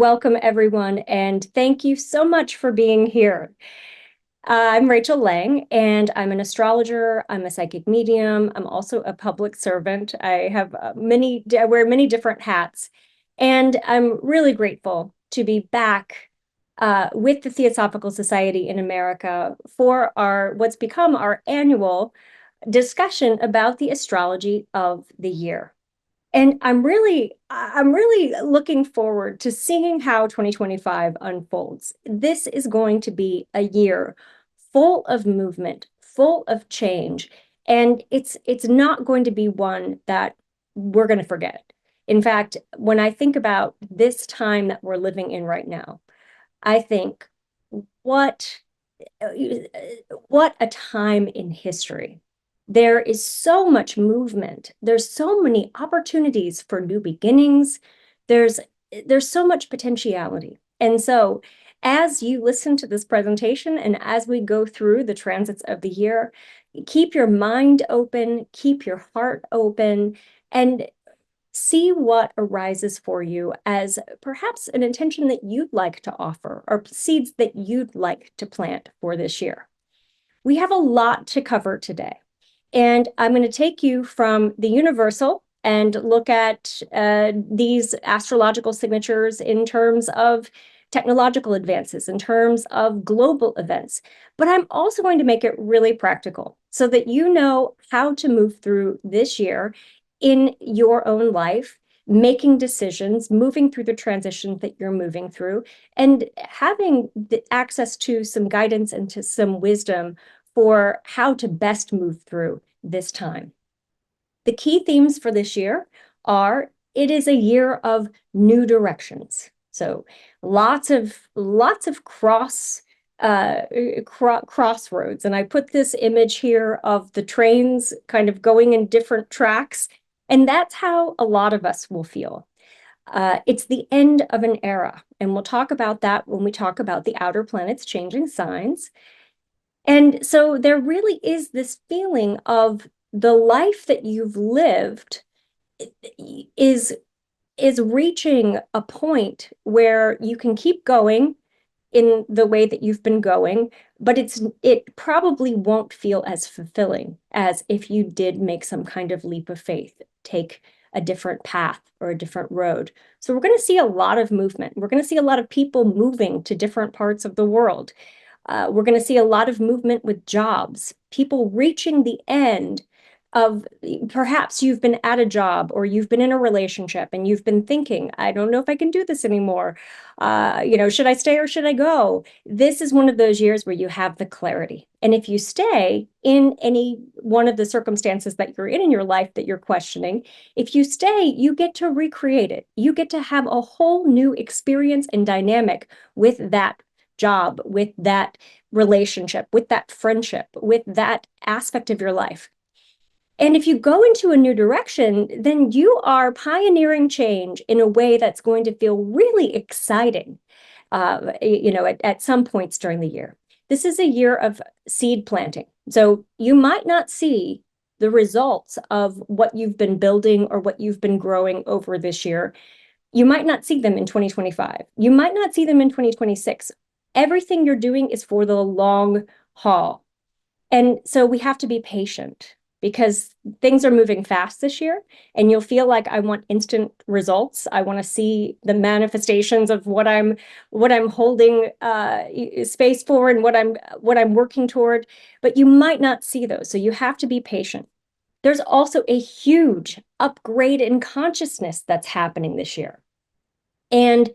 Welcome, everyone, and thank you so much for being here. I'm Rachel Lang, and I'm an astrologer. I'm a psychic medium. I'm also a public servant. I have I wear many different hats, and I'm really grateful to be back with the Theosophical Society in America for what's become our annual discussion about the astrology of the year. And I'm really looking forward to seeing how 2025 unfolds. This is going to be a year full of movement, full of change, and it's not going to be one that we're going to forget. In fact, when I think about this time that we're living in right now, I think what what a time in history. There is so much movement. There's so many opportunities for new beginnings. There's there's so much potentiality. And so as you listen to this presentation and as we go through the transits of the year, keep your mind open, keep your heart open, and see what arises for you as perhaps an intention that you'd like to offer or seeds that you'd like to plant for this year. We have a lot to cover today, and I'm going to take you from the universal and look at these astrological signatures in terms of technological advances, in terms of global events. But I'm also going to make it really practical so that you know how to move through this year in your own life, making decisions, moving through the transitions that you're moving through, and having the access to some guidance and to some wisdom for how to best move through this time. The key themes for this year are it is a year of new directions. So lots of crossroads. And I put this image here of the trains kind of going in different tracks. And that's how a lot of us will feel. It's the end of an era. And we'll talk about that when we talk about the outer planets changing signs. And so there really is this feeling of the life that you've lived is reaching a point where you can keep going in the way that you've been going, but it probably won't feel as fulfilling as if you did make some kind of leap of faith, take a different path or a different road. So we're going to see a lot of movement. We're going to see a lot of people moving to different parts of the world. We're going to see a lot of movement with jobs, people reaching the end of perhaps you've been at a job or you've been in a relationship and you've been thinking, I don't know if I can do this anymore. Should I stay or should I go? This is one of those years where you have the clarity. And if you stay in any one of the circumstances that you're in your life that you're questioning, if you stay, you get to recreate it. You get to have a whole new experience and dynamic with that job, with that relationship, with that friendship, with that aspect of your life. And if you go into a new direction, then you are pioneering change in a way that's going to feel really exciting, at some points during the year. This is a year of seed planting. So you might not see the results of what you've been building or what you've been growing over this year. You might not see them in 2025. You might not see them in 2026. Everything you're doing is for the long haul. And so we have to be patient because things are moving fast this year, and you'll feel like I want instant results. I want to see the manifestations of what I'm holding space for and what I'm working toward, but you might not see those. So you have to be patient. There's also a huge upgrade in consciousness that's happening this year. And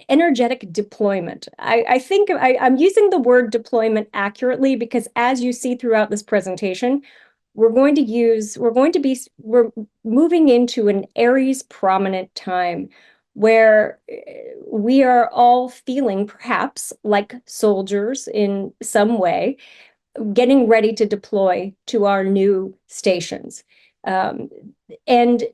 energetic deployment. I think I'm using the word deployment accurately because as you see throughout this presentation, we're moving into an Aries prominent time where we are all feeling perhaps like soldiers in some way, getting ready to deploy to our new stations. And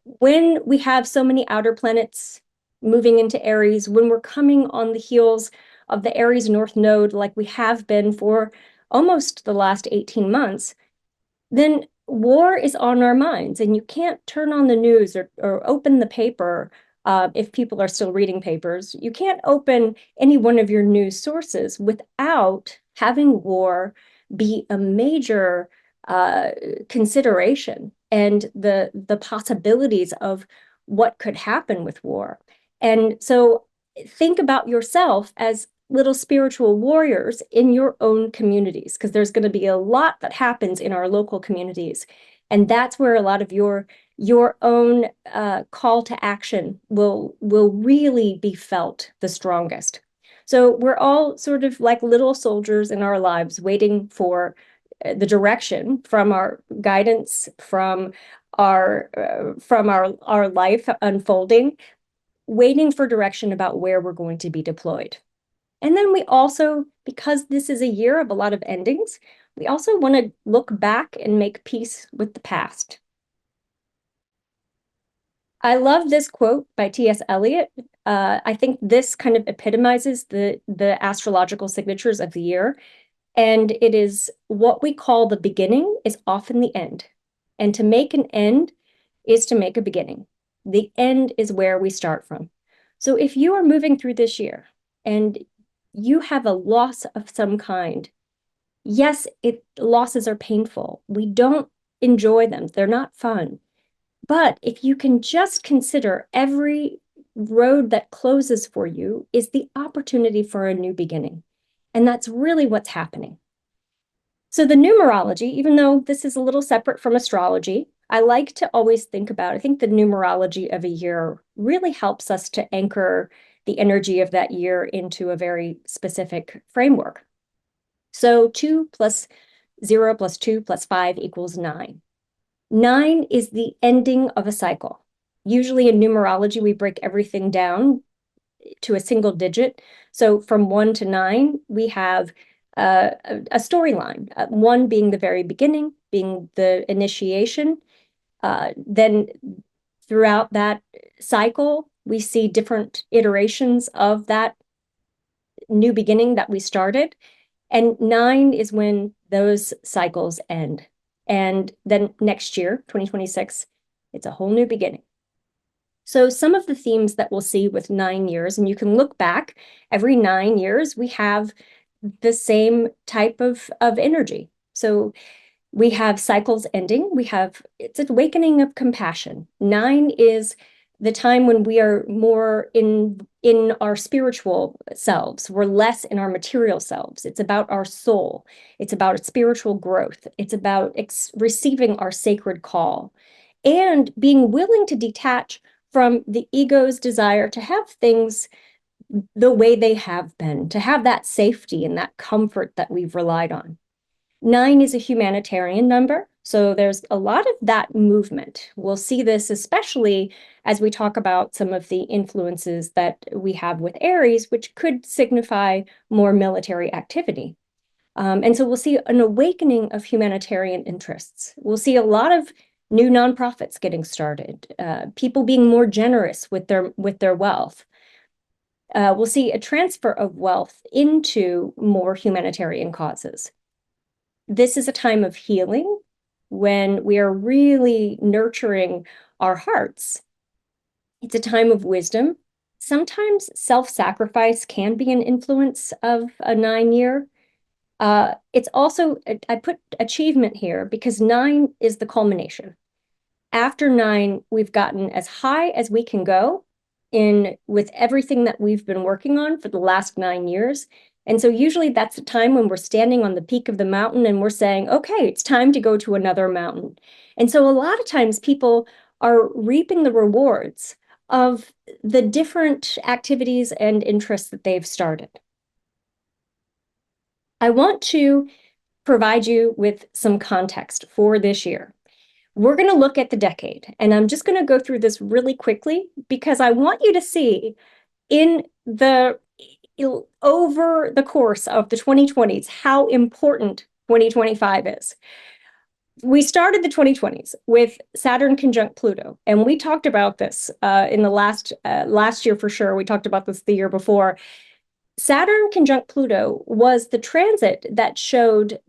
when we have so many outer planets moving into Aries, when we're coming on the heels of the Aries North Node, like we have been for almost the last 18 months, then war is on our minds. And you can't turn on the news or open the paper if people are still reading papers, you can't open any one of your news sources without having war be a major consideration, and the possibilities of what could happen with war. And so think about yourself as little spiritual warriors in your own communities, because there's going to be a lot that happens in our local communities. And that's where a lot of your own call to action will really be felt the strongest. So we're all sort of like little soldiers in our lives, waiting for the direction from our guidance, from our life unfolding, waiting for direction about where we're going to be deployed. And then we also, because this is a year of a lot of endings, we also want to look back and make peace with the past. I love this quote by T.S. Eliot. I think this kind of epitomizes the astrological signatures of the year. And it is, what we call the beginning is often the end. And to make an end is to make a beginning. The end is where we start from. So if you are moving through this year and you have a loss of some kind, yes, losses are painful. We don't enjoy them. They're not fun. But if you can just consider every road that closes for you is the opportunity for a new beginning. And that's really what's happening. So the numerology, even though this is a little separate from astrology, I like to always think about, I think the numerology of a year really helps us to anchor the energy of that year into a very specific framework. So 2 plus 0 plus 2 plus 5 equals 9. 9 is the ending of a cycle. Usually in numerology, we break everything down to a single digit. So from 1 to 9, we have a storyline, 1 being the very beginning, being the initiation. Then throughout that cycle, we see different iterations of that new beginning that we started. And 9 is when those cycles end. And then next year, 2026, it's a whole new beginning. So some of the themes that we'll see with 9 years, and you can look back, every 9 years, we have the same type of energy. So we have cycles ending. It's an awakening of compassion. 9 is the time when we are more in our spiritual selves. We're less in our material selves. It's about our soul. It's about spiritual growth. It's about receiving our sacred call and being willing to detach from the ego's desire to have things the way they have been, to have that safety and that comfort that we've relied on. 9 is a humanitarian number, so there's a lot of that movement. We'll see this especially as we talk about some of the influences that we have with Aries, which could signify more military activity. And so we'll see an awakening of humanitarian interests. We'll see a lot of new nonprofits getting started, people being more generous with their wealth. We'll see a transfer of wealth into more humanitarian causes. This is a time of healing when we are really nurturing our hearts. It's a time of wisdom. Sometimes self-sacrifice can be an influence of a 9 year. It's also, I put achievement here because 9 is the culmination. After 9, we've gotten as high as we can go with everything that we've been working on for the last 9 years. And so usually that's the time when we're standing on the peak of the mountain and we're saying, okay, it's time to go to another mountain. And so a lot of times people are reaping the rewards of the different activities and interests that they've started. I want to provide you with some context for this year. We're going to look at the decade, and I'm just going to go through this really quickly because I want you to see over the course of the 2020s how important 2025 is. We started the 2020s with Saturn conjunct Pluto, and we talked about this in the last year for sure. We talked about this the year before. Saturn conjunct Pluto was the transit that showed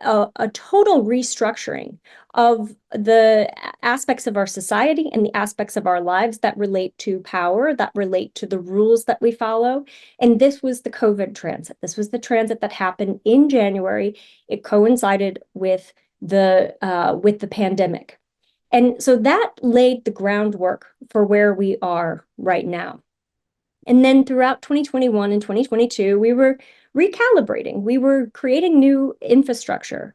a total restructuring of the aspects of our society and the aspects of our lives that relate to power, that relate to the rules that we follow. And this was the COVID transit. This was the transit that happened in January. It coincided with the pandemic. And so that laid the groundwork for where we are right now. And then throughout 2021 and 2022, we were recalibrating. We were creating new infrastructure.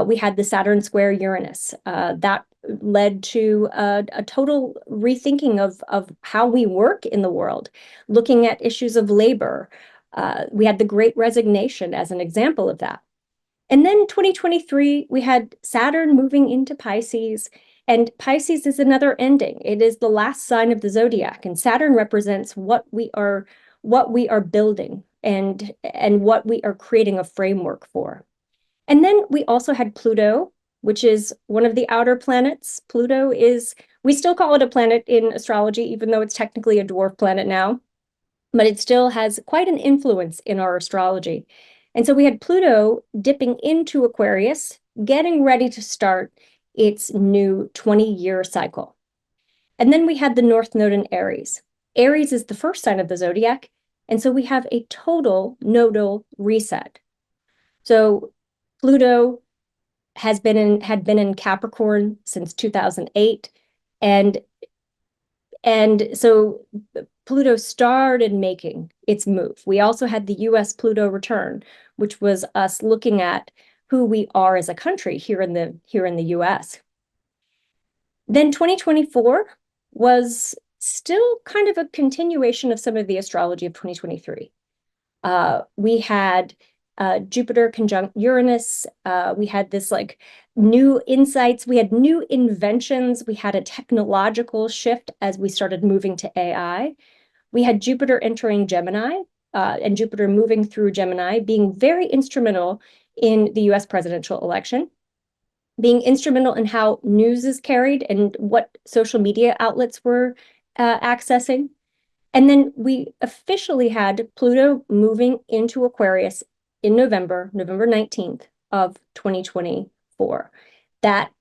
We had the Saturn square Uranus. That led to a total rethinking of how we work in the world, looking at issues of labor. We had the Great Resignation as an example of that. And then 2023, we had Saturn moving into Pisces, and Pisces is another ending. It is the last sign of the zodiac, and Saturn represents what we are building and what we are creating a framework for. And then we also had Pluto, which is one of the outer planets. Pluto is, we still call it a planet in astrology, even though it's technically a dwarf planet now, but it still has quite an influence in our astrology. And so we had Pluto dipping into Aquarius, getting ready to start its new 20-year cycle. And then we had the North Node in Aries. Aries is the first sign of the zodiac, and so we have a total nodal reset. So Pluto had been in Capricorn since 2008, and so Pluto started making its move. We also had the US Pluto return, which was us looking at who we are as a country here in the US. Then 2024 was still kind of a continuation of some of the astrology of 2023. We had Jupiter conjunct Uranus. We had this like new insights. We had new inventions. We had a technological shift as we started moving to AI. We had Jupiter entering Gemini and Jupiter moving through Gemini, being very instrumental in the US presidential election, being instrumental in how news is carried and what social media outlets were accessing. And then we officially had Pluto moving into Aquarius in November 19th of 2024. That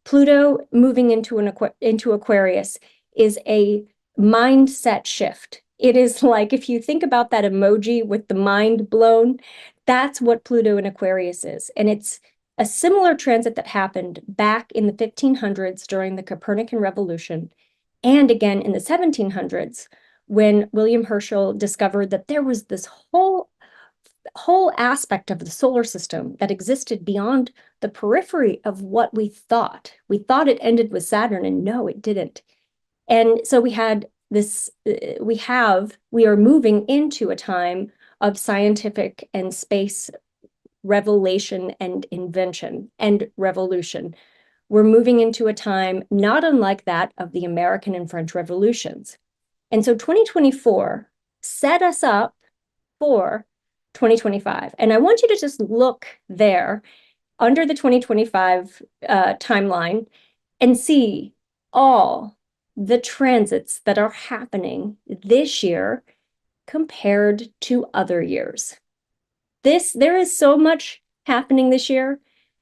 Pluto moving into Aquarius is a mindset shift. It is like, if you think about that emoji with the mind blown, that's what Pluto in Aquarius is. And it's a similar transit that happened back in the 1500s during the Copernican Revolution, and again in the 1700s, when William Herschel discovered that there was this whole aspect of the solar system that existed beyond the periphery of what we thought. We thought it ended with Saturn, and no, it didn't. And so we had this, we are moving into a time of scientific and space revelation and invention and revolution. We're moving into a time not unlike that of the American and French revolutions. And so 2024 set us up for 2025. And I want you to just look there under the 2025 timeline and see all the transits that are happening this year compared to other years. There is so much happening this year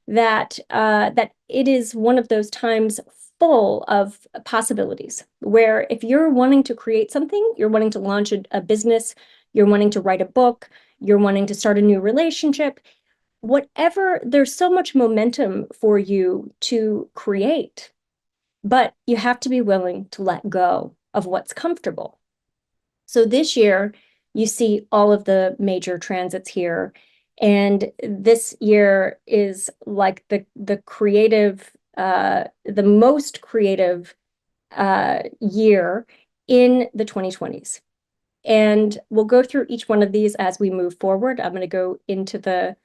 that it is one of those times full of possibilities, where if you're wanting to create something, you're wanting to launch a business, you're wanting to write a book, you're wanting to start a new relationship, whatever, there's so much momentum for you to create, but you have to be willing to let go of what's comfortable. So this year, you see all of the major transits here, and this year is like the creative, the most creative year in the 2020s. And we'll go through each one of these as we move forward. I'm going to go into the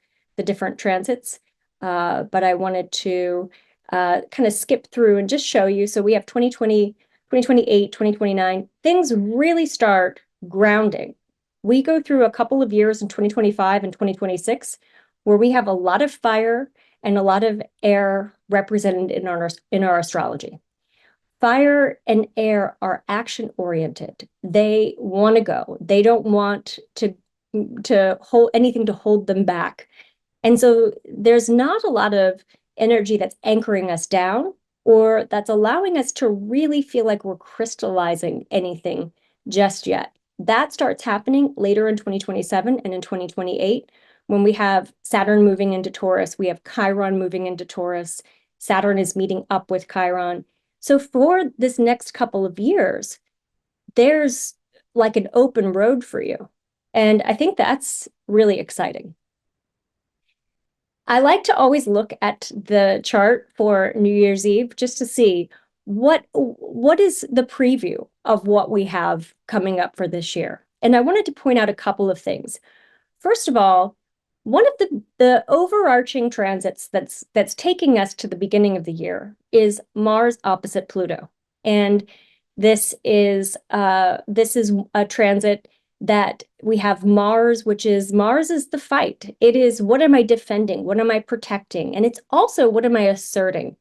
different transits, but I wanted to kind of skip through and just show you. So we have 2020, 2028, 2029. Things really start grounding. We go through a couple of years in 2025 and 2026 where we have a lot of fire and a lot of air represented in our astrology. Fire and air are action oriented. They want to go. They don't want to to hold anything to hold them back. And so there's not a lot of energy that's anchoring us down or that's allowing us to really feel like we're crystallizing anything just yet. That starts happening later in 2027 and in 2028 when we have Saturn moving into Taurus, we have Chiron moving into Taurus, Saturn is meeting up with Chiron. So for this next couple of years, there's like an open road for you. And I think that's really exciting. I like to always look at the chart for New Year's Eve just to see what is the preview of what we have coming up for this year. And I wanted to point out a couple of things. First of all, one of the overarching transits that's taking us to the beginning of the year is Mars opposite Pluto. And this is a transit that we have Mars, which is Mars is the fight. It is what am I defending? What am I protecting? And it's also what am I asserting?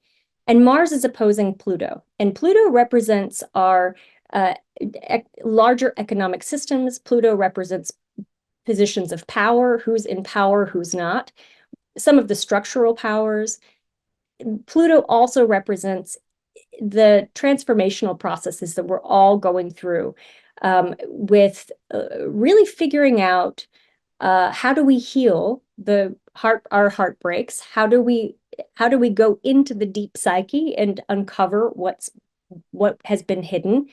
And Mars is opposing Pluto. And Pluto represents our larger economic systems. Pluto represents positions of power, who's in power, who's not, some of the structural powers. Pluto also represents the transformational processes that we're all going through with really figuring out how do we heal our heartbreaks? How do we go into the deep psyche and uncover what has been hidden?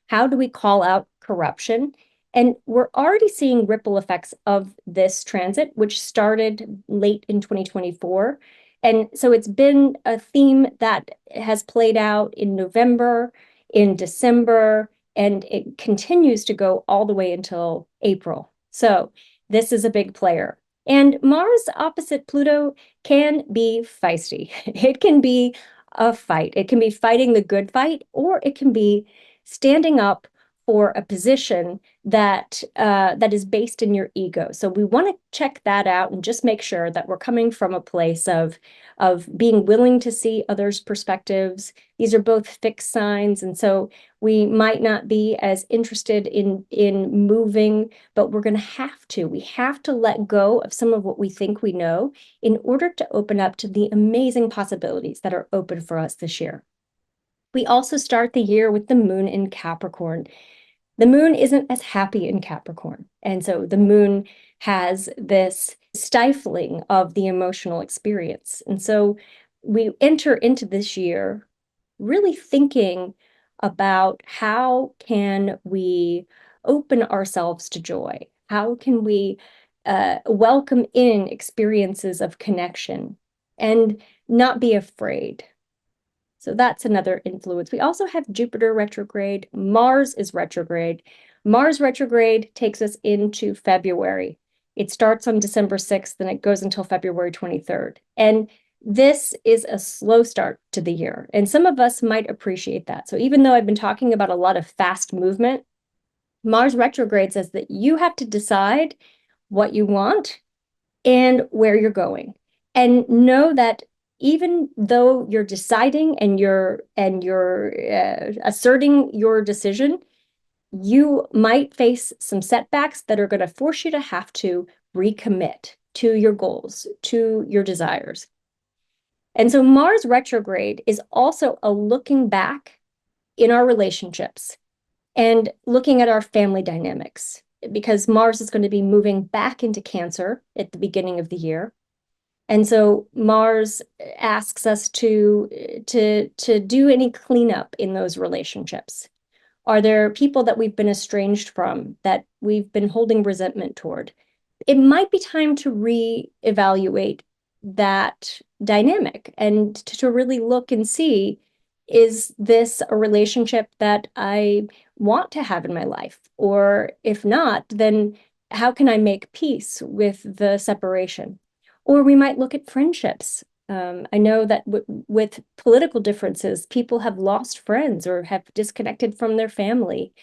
How do we call out corruption? And we're already seeing ripple effects of this transit, which started late in 2024. And so it's been a theme that has played out in November, in December, and it continues to go all the way until April. So this is a big player. And Mars opposite Pluto can be feisty. It can be a fight. It can be fighting the good fight, or it can be standing up for a position that is based in your ego. So we want to check that out and just make sure that we're coming from a place of being willing to see others' perspectives. These are both fixed signs, and so we might not be as interested in moving, but we're going to have to. We have to let go of some of what we think we know in order to open up to the amazing possibilities that are open for us this year. We also start the year with the moon in Capricorn. The moon isn't as happy in Capricorn. And so the moon has this stifling of the emotional experience. And so we enter into this year really thinking about how can we open ourselves to joy? How can we welcome in experiences of connection and not be afraid? So that's another influence. We also have Jupiter retrograde. Mars is retrograde. Mars retrograde takes us into February. It starts on December 6th, and it goes until February 23rd. And this is a slow start to the year. And some of us might appreciate that. So even though I've been talking about a lot of fast movement, Mars retrograde says that you have to decide what you want and where you're going. And know that even though you're deciding and you're asserting your decision, you might face some setbacks that are going to force you to have to recommit to your goals, to your desires. And so Mars retrograde is also a looking back in our relationships and looking at our family dynamics, because Mars is going to be moving back into Cancer at the beginning of the year. And so Mars asks us to do any cleanup in those relationships. Are there people that we've been estranged from, that we've been holding resentment toward? It might be time to reevaluate that dynamic and to really look and see, is this a relationship that I want to have in my life? Or if not, then how can I make peace with the separation? Or we might look at friendships. I know that with political differences, people have lost friends or have disconnected from their family.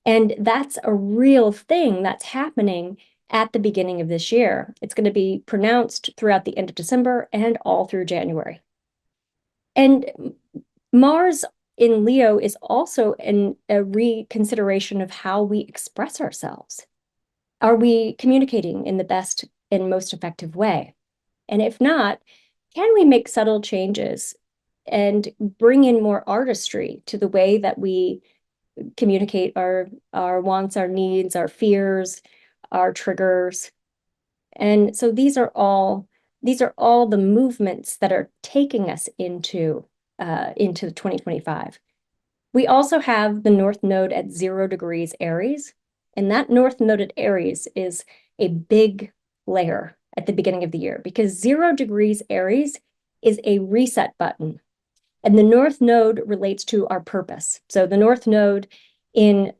And that's a real thing that's happening at the beginning of this year. It's going to be pronounced throughout the end of December and all through January. And Mars in Leo is also a reconsideration of how we express ourselves. Are we communicating in the best and most effective way? And if not, can we make subtle changes and bring in more artistry to the way that we communicate our wants, our needs, our fears, our triggers? And so these are all the movements that are taking us into 2025. We also have the North Node at 0 degrees Aries, and that North Node at Aries is a big layer at the beginning of the year because 0 degrees Aries is a reset button. And the North Node relates to our purpose. So the North Node in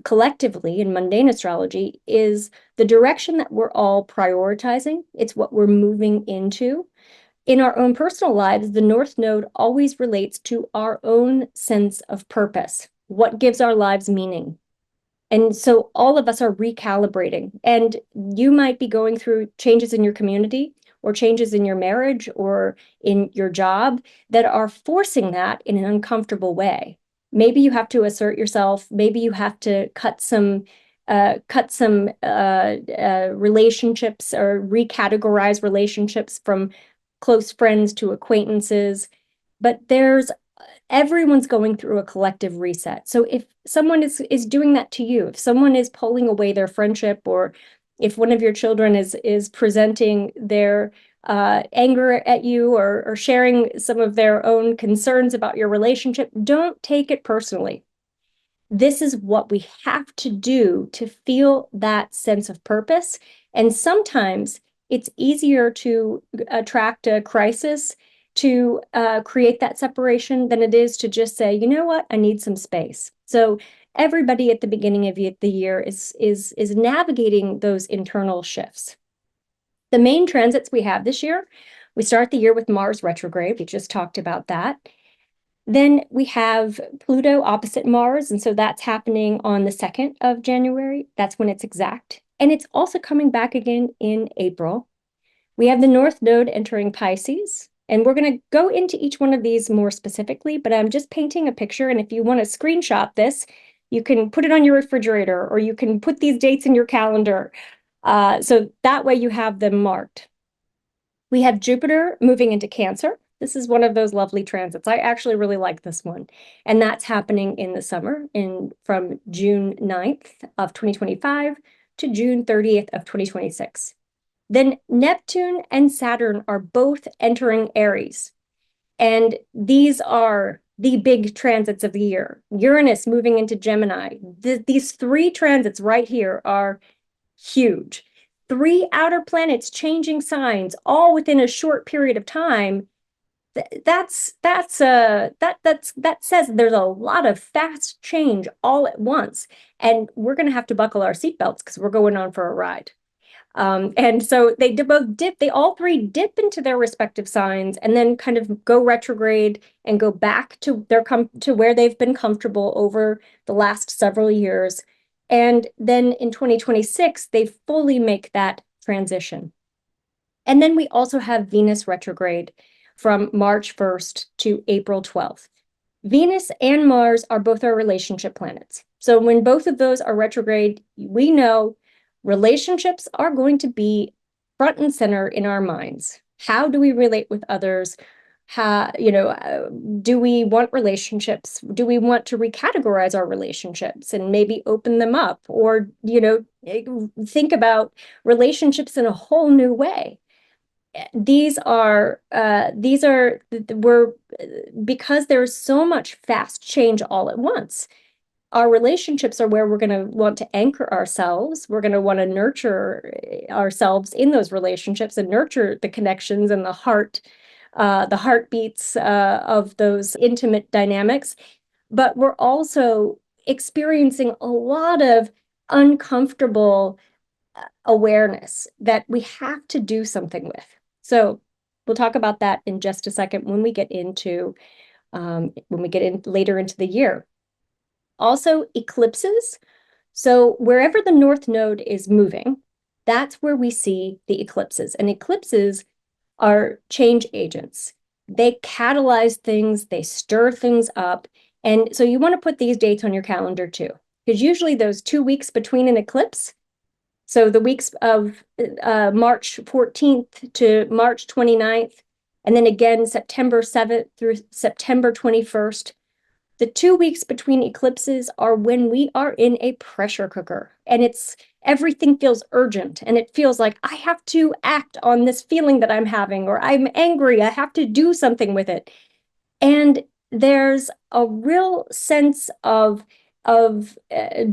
collectively in mundane astrology is the direction that we're all prioritizing. It's what we're moving into. In our own personal lives, the North Node always relates to our own sense of purpose, what gives our lives meaning. And so all of us are recalibrating. And you might be going through changes in your community or changes in your marriage or in your job that are forcing that in an uncomfortable way. Maybe you have to assert yourself. Maybe you have to cut some relationships or recategorize relationships from close friends to acquaintances. But everyone's going through a collective reset. So if someone is doing that to you, if someone is pulling away their friendship, or if one of your children is presenting their anger at you or sharing some of their own concerns about your relationship, don't take it personally. This is what we have to do to feel that sense of purpose. And sometimes it's easier to attract a crisis to create that separation than it is to just say, you know what, I need some space. So everybody at the beginning of the year is navigating those internal shifts. The main transits we have this year, we start the year with Mars retrograde. We just talked about that. Then we have Pluto opposite Mars, and so that's happening on the 2nd of January. That's when it's exact. And it's also coming back again in April. We have the North Node entering Pisces, and we're going to go into each one of these more specifically, but I'm just painting a picture, and if you want to screenshot this, you can put it on your refrigerator, or you can put these dates in your calendar, so that way you have them marked. We have Jupiter moving into Cancer. This is one of those lovely transits. I actually really like this one. And that's happening in the summer from June 9th of 2025 to June 30th of 2026. Then Neptune and Saturn are both entering Aries. And these are the big transits of the year. Uranus moving into Gemini. These 3 transits right here are huge. 3 outer planets changing signs all within a short period of time. That says there's a lot of fast change all at once, and we're going to have to buckle our seatbelts because we're going on for a ride. And so they all 3 dip into their respective signs and then kind of go retrograde and go back to where they've been comfortable over the last several years. And then in 2026, they fully make that transition. And then we also have Venus retrograde from March 1st to April 12th. Venus and Mars are both our relationship planets. So when both of those are retrograde, we know relationships are going to be front and center in our minds. How do we relate with others? Do we want relationships? Do we want to recategorize our relationships and maybe open them up, or, think about relationships in a whole new way? Because there's so much fast change all at once. Our relationships are where we're going to want to anchor ourselves. We're going to want to nurture ourselves in those relationships and nurture the connections and the heartbeats of those intimate dynamics. But we're also experiencing a lot of uncomfortable awareness that we have to do something with. So we'll talk about that in just a second when we get in later into the year. Also, eclipses. So wherever the North Node is moving, that's where we see the eclipses. And eclipses are change agents. They catalyze things, they stir things up. And so you want to put these dates on your calendar too, because usually those 2 weeks between an eclipse, So the weeks of March 14th to March 29th, and then again September 7th through September 21st. The 2 weeks between eclipses are when we are in a pressure cooker, and everything feels urgent, and it feels like I have to act on this feeling that I'm having, or I'm angry, I have to do something with it. And there's a real sense of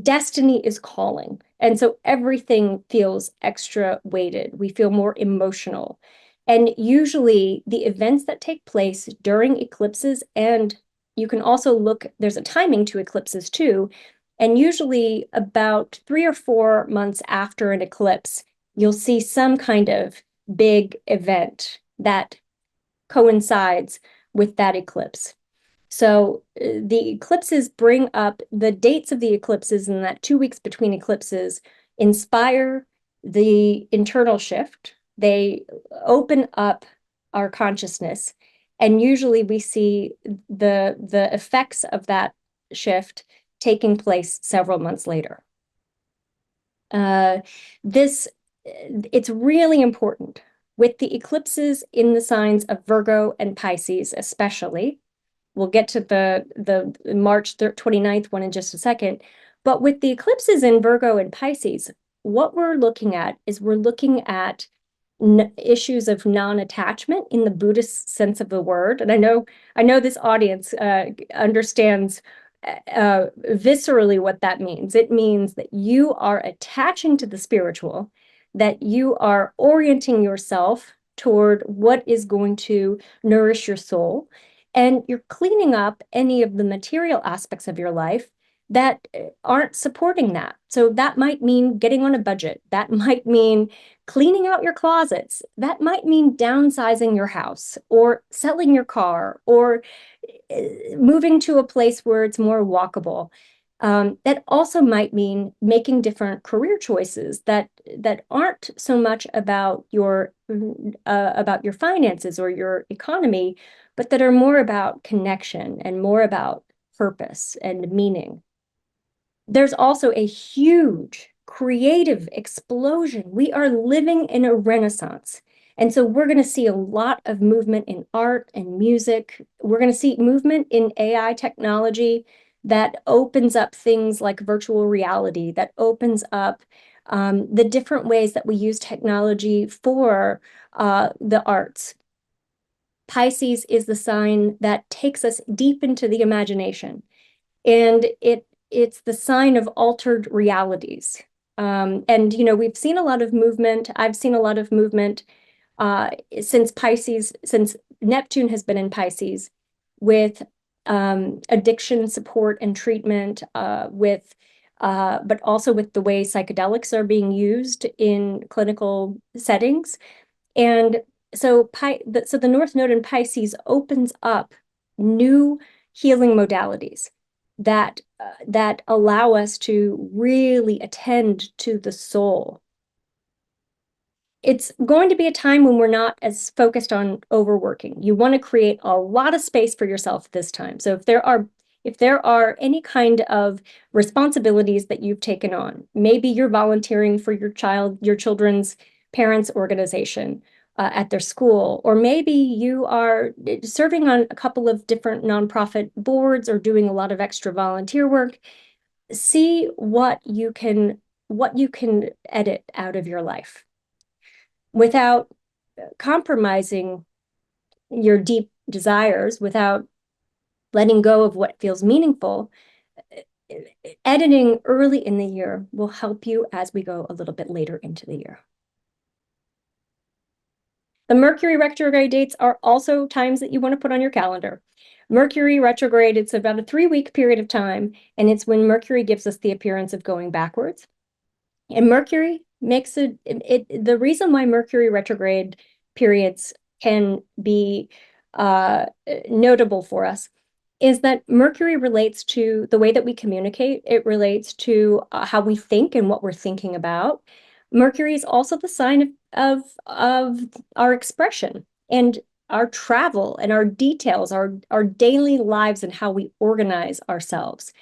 destiny is calling. And so everything feels extra weighted. We feel more emotional. And usually the events that take place during eclipses, and you can also look, there's a timing to eclipses too. And usually about 3 or 4 months after an eclipse, you'll see some kind of big event that coincides with that eclipse. So the eclipses bring up the dates of the eclipses, and that 2 weeks between eclipses inspire the internal shift. They open up our consciousness, and usually we see the effects of that shift taking place several months later. This it's really important with the eclipses in the signs of Virgo and Pisces, especially. We'll get to the March 29th one in just a second. But with the eclipses in Virgo and Pisces, what we're looking at is we're looking at issues of non-attachment in the Buddhist sense of the word. And I know this audience understands viscerally what that means. It means that you are attaching to the spiritual, that you are orienting yourself toward what is going to nourish your soul, and you're cleaning up any of the material aspects of your life that aren't supporting that. So that might mean getting on a budget. That might mean cleaning out your closets. That might mean downsizing your house or selling your car or moving to a place where it's more walkable. That also might mean making different career choices that aren't so much about your finances or your economy, but that are more about connection and more about purpose and meaning. There's also a huge creative explosion. We are living in a renaissance. And so we're going to see a lot of movement in art and music. We're going to see movement in AI technology that opens up things like virtual reality, that opens up the different ways that we use technology for the arts. Pisces is the sign that takes us deep into the imagination, and it's the sign of altered realities. And we've seen a lot of movement. I've seen a lot of movement since Neptune has been in Pisces, with addiction support and treatment, but also with the way psychedelics are being used in clinical settings. And so the North Node in Pisces opens up new healing modalities that allow us to really attend to the soul. It's going to be a time when we're not as focused on overworking. You want to create a lot of space for yourself this time. So if there are any kind of responsibilities that you've taken on, maybe you're volunteering for your children's parents' organization at their school, or maybe you are serving on a couple of different nonprofit boards or doing a lot of extra volunteer work. See what you can edit out of your life without compromising your deep desires, without letting go of what feels meaningful. Editing early in the year will help you as we go a little bit later into the year. The Mercury retrograde dates are also times that you want to put on your calendar. Mercury retrograde, it's about a 3-week period of time, and it's when Mercury gives us the appearance of going backwards. And Mercury makes the reason why Mercury retrograde periods can be notable for us is that Mercury relates to the way that we communicate. It relates to how we think and what we're thinking about. Mercury is also the sign of our expression and our travel and our details, our daily lives and how we organize ourselves.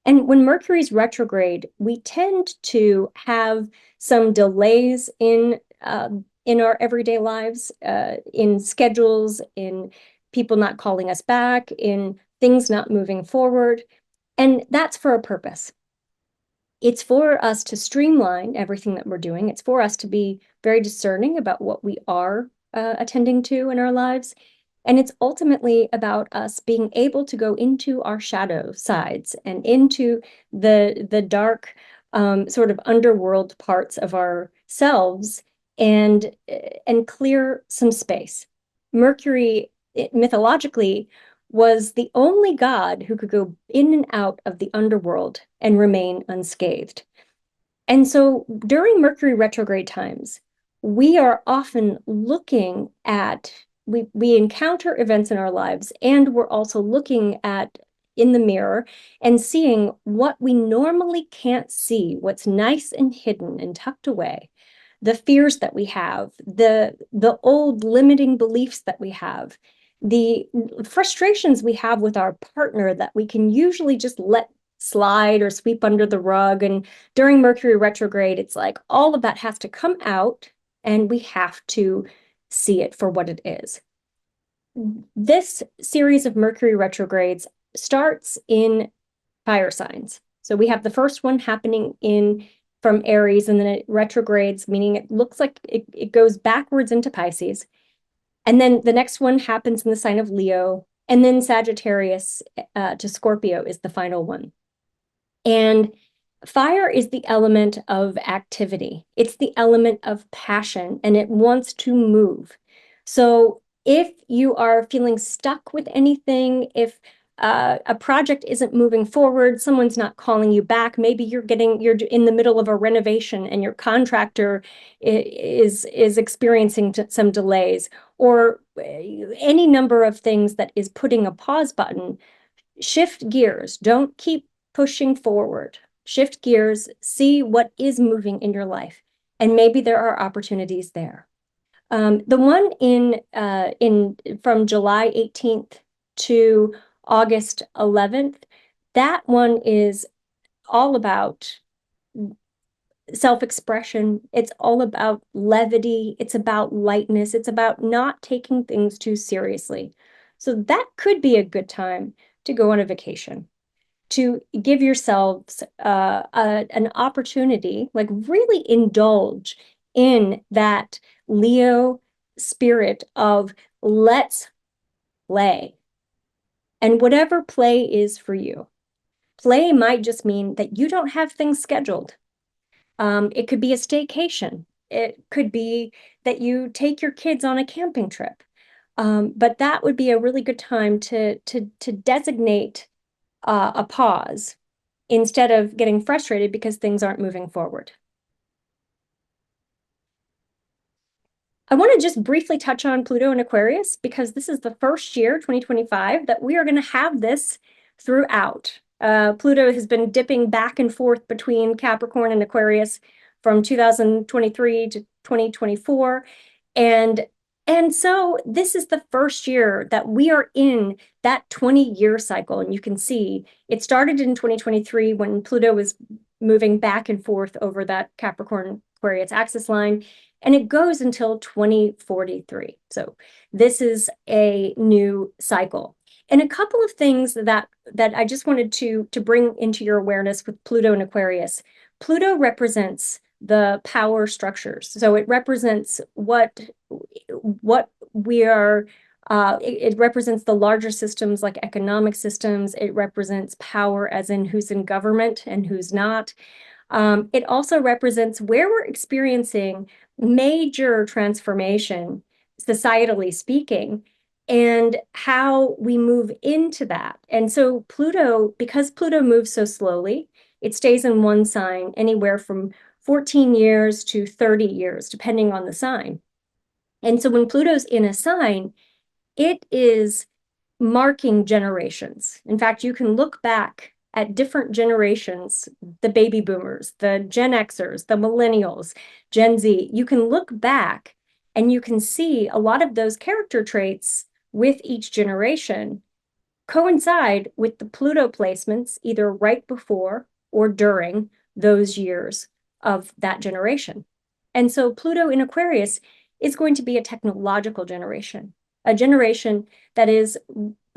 And when Mercury's retrograde, we tend to have some delays in our everyday lives, in schedules, in people not calling us back, in things not moving forward. And that's for a purpose. It's for us to streamline everything that we're doing. It's for us to be very discerning about what we are attending to in our lives. And it's ultimately about us being able to go into our shadow sides and into the dark sort of underworld parts of ourselves and clear some space. Mercury, mythologically, was the only god who could go in and out of the underworld and remain unscathed. And so during Mercury retrograde times, we are often looking at, we encounter events in our lives, and we're also looking at in the mirror and seeing what we normally can't see, what's nice and hidden and tucked away, the fears that we have, the old limiting beliefs that we have, the frustrations we have with our partner that we can usually just let slide or sweep under the rug. And during Mercury retrograde, it's like all of that has to come out and we have to see it for what it is. This series of Mercury retrogrades starts in fire signs. So we have the first one happening from Aries, and then it retrogrades, meaning it looks like it goes backwards into Pisces. And then the next one happens in the sign of Leo, and then Sagittarius to Scorpio is the final one. And fire is the element of activity. It's the element of passion, and it wants to move. So if you are feeling stuck with anything, if a project isn't moving forward, someone's not calling you back, maybe you're in the middle of a renovation and your contractor is experiencing some delays, or any number of things that is putting a pause button, shift gears. Don't keep pushing forward. Shift gears, see what is moving in your life, and maybe there are opportunities there. The one from July 18th to August 11th, that one is all about self-expression. It's all about levity. It's about lightness. It's about not taking things too seriously. So that could be a good time to go on a vacation, to give yourselves an opportunity, like really indulge in that Leo spirit of let's play. And whatever play is for you, play might just mean that you don't have things scheduled. It could be a staycation. It could be that you take your kids on a camping trip. But that would be a really good time to designate a pause instead of getting frustrated because things aren't moving forward. I want to just briefly touch on Pluto and Aquarius because this is the first year, 2025, that we are going to have this throughout. Pluto has been dipping back and forth between Capricorn and Aquarius from 2023 to 2024. And so this is the first year that we are in that 20-year cycle. And you can see it started in 2023 when Pluto was moving back and forth over that Capricorn Aquarius axis line, and it goes until 2043. So this is a new cycle. And a couple of things that I just wanted to bring into your awareness with Pluto and Aquarius. Pluto represents the power structures. So it represents what we are, it represents the larger systems like economic systems. It represents power as in who's in government and who's not. It also represents where we're experiencing major transformation, societally speaking, and how we move into that. And so Pluto, because Pluto moves so slowly, it stays in one sign anywhere from 14 years to 30 years, depending on the sign. And so when Pluto's in a sign, it is marking generations. In fact, you can look back at different generations, the baby boomers, the Gen Xers, the millennials, Gen Z. You can look back and you can see a lot of those character traits with each generation. coincide with the Pluto placements either right before or during those years of that generation. And so Pluto in Aquarius is going to be a technological generation, a generation that is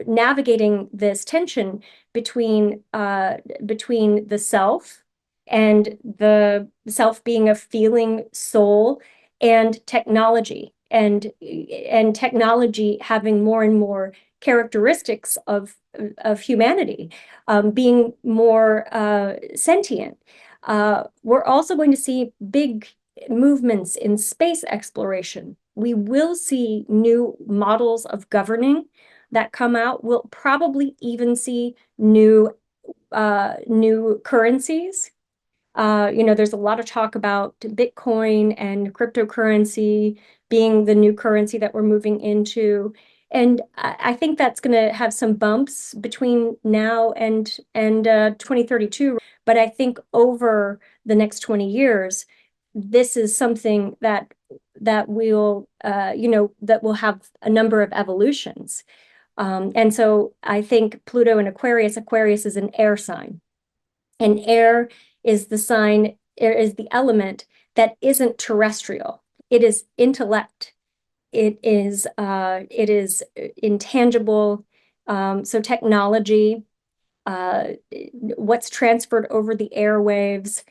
navigating this tension between the self and the self being a feeling soul and technology and technology having more and more characteristics of humanity, being more sentient. We're also going to see big movements in space exploration. We will see new models of governing that come out. We'll probably even see new currencies. There's a lot of talk about Bitcoin and cryptocurrency being the new currency that we're moving into. And I think that's going to have some bumps between now and 2032. But I think over the next 20 years, this is something that will have a number of evolutions. And so I think Pluto in Aquarius is an air sign. And air is the element that isn't terrestrial. It is intellect. It is intangible. So technology, what's transferred over the airwaves.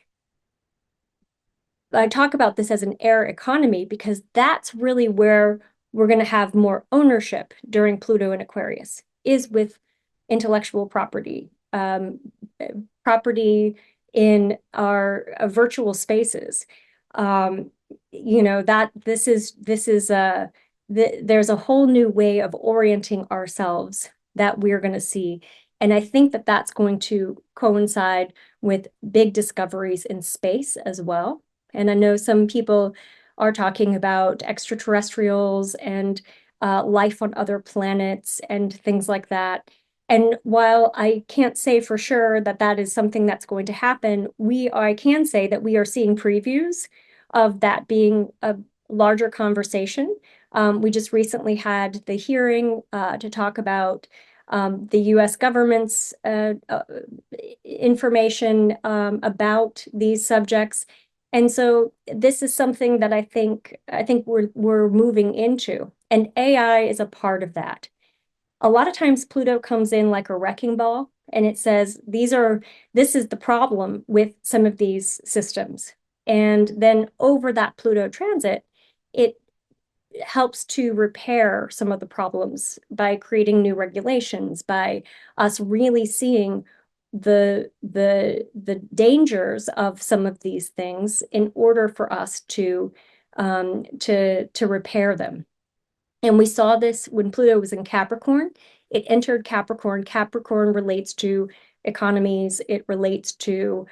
I talk about this as an air economy because that's really where we're going to have more ownership during Pluto and Aquarius, is with intellectual property, property in our virtual spaces. That there's a whole new way of orienting ourselves that we're going to see. And I think that that's going to coincide with big discoveries in space as well. And I know some people are talking about extraterrestrials and life on other planets and things like that. And while I can't say for sure that that is something that's going to happen, I can say that we are seeing previews of that being a larger conversation. We just recently had the hearing to talk about the U.S. government's information about these subjects. And so this is something that I think we're moving into, and AI is a part of that. A lot of times Pluto comes in like a wrecking ball, and it says this is the problem with some of these systems. And then over that Pluto transit, it helps to repair some of the problems by creating new regulations, by us really seeing the dangers of some of these things in order for us to repair them. And we saw this when Pluto was in Capricorn. It entered Capricorn. Capricorn relates to economies. It relates to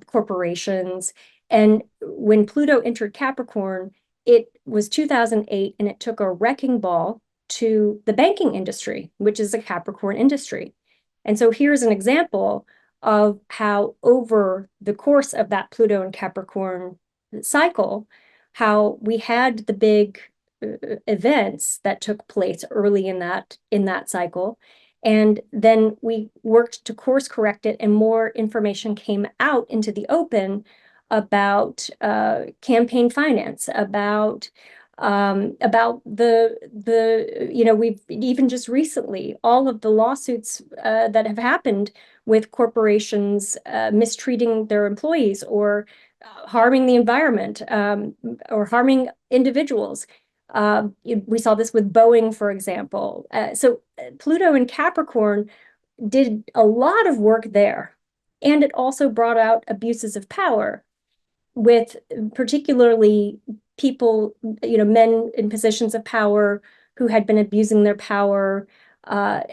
corporations. And when Pluto entered Capricorn, it was 2008, and it took a wrecking ball to the banking industry, which is a Capricorn industry. And so here's an example of how over the course of that Pluto and Capricorn cycle, how we had the big events that took place early in that cycle, and then we worked to course correct it, and more information came out into the open about campaign finance, about we've even just recently all of the lawsuits that have happened with corporations mistreating their employees or harming the environment or harming individuals. We saw this with Boeing, for example. So Pluto in Capricorn did a lot of work there, and it also brought out abuses of power with particularly people, men in positions of power who had been abusing their power.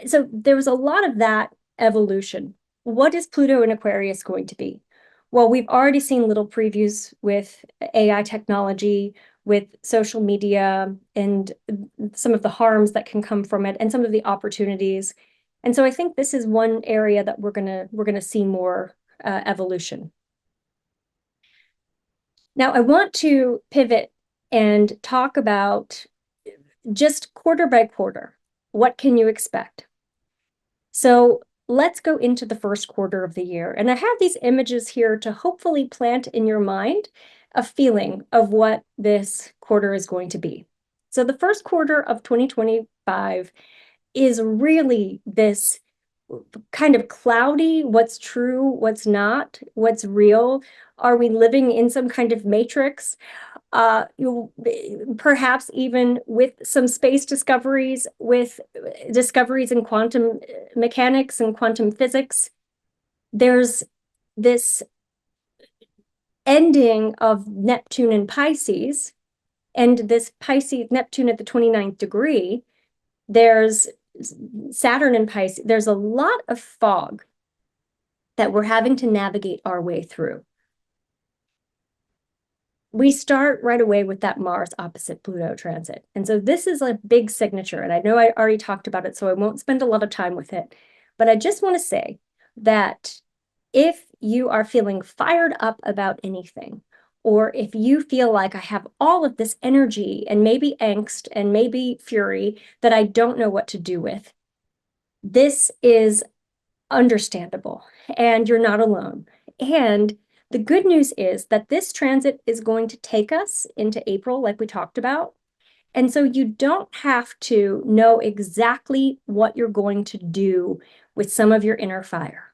So there was a lot of that evolution. What is Pluto in Aquarius going to be? Well, we've already seen little previews with AI technology, with social media, and some of the harms that can come from it, and some of the opportunities. And so I think this is one area that we're gonna see more evolution. Now, I want to pivot and talk about just quarter by quarter. What can you expect? So let's go into the first quarter of the year. And I have these images here to hopefully plant in your mind a feeling of what this quarter is going to be. So the first quarter of 2025 is really this kind of cloudy, what's true, what's not, what's real. Are we living in some kind of matrix? Perhaps even with some space discoveries, with discoveries in quantum mechanics and quantum physics. There's this ending of Neptune and Pisces, and this Pisces, Neptune at the 29th degree. There's Saturn and Pisces. There's a lot of fog that we're having to navigate our way through. We start right away with that Mars opposite Pluto transit. And so this is a big signature. And I know I already talked about it, so I won't spend a lot of time with it. But I just want to say that if you are feeling fired up about anything, or if you feel like I have all of this energy and maybe angst and maybe fury that I don't know what to do with, this is understandable and you're not alone. And the good news is that this transit is going to take us into April, like we talked about. And so you don't have to know exactly what you're going to do with some of your inner fire.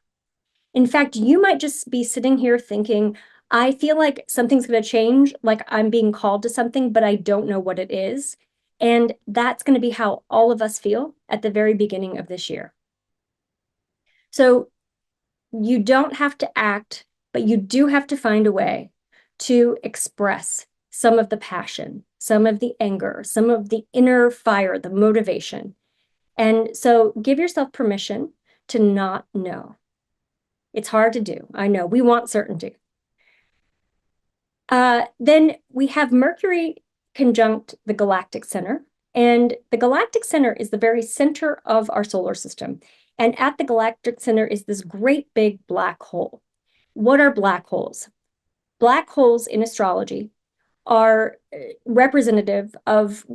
In fact, you might just be sitting here thinking, I feel like something's going to change, like I'm being called to something, but I don't know what it is. And that's going to be how all of us feel at the very beginning of this year. So you don't have to act, but you do have to find a way to express some of the passion, some of the anger, some of the inner fire, the motivation. And so give yourself permission to not know. It's hard to do. I know we want certainty. Then we have Mercury conjunct the galactic center. And the galactic center is the very center of our solar system. And at the galactic center is this great big black hole. What are black holes? Black holes in astrology are representative of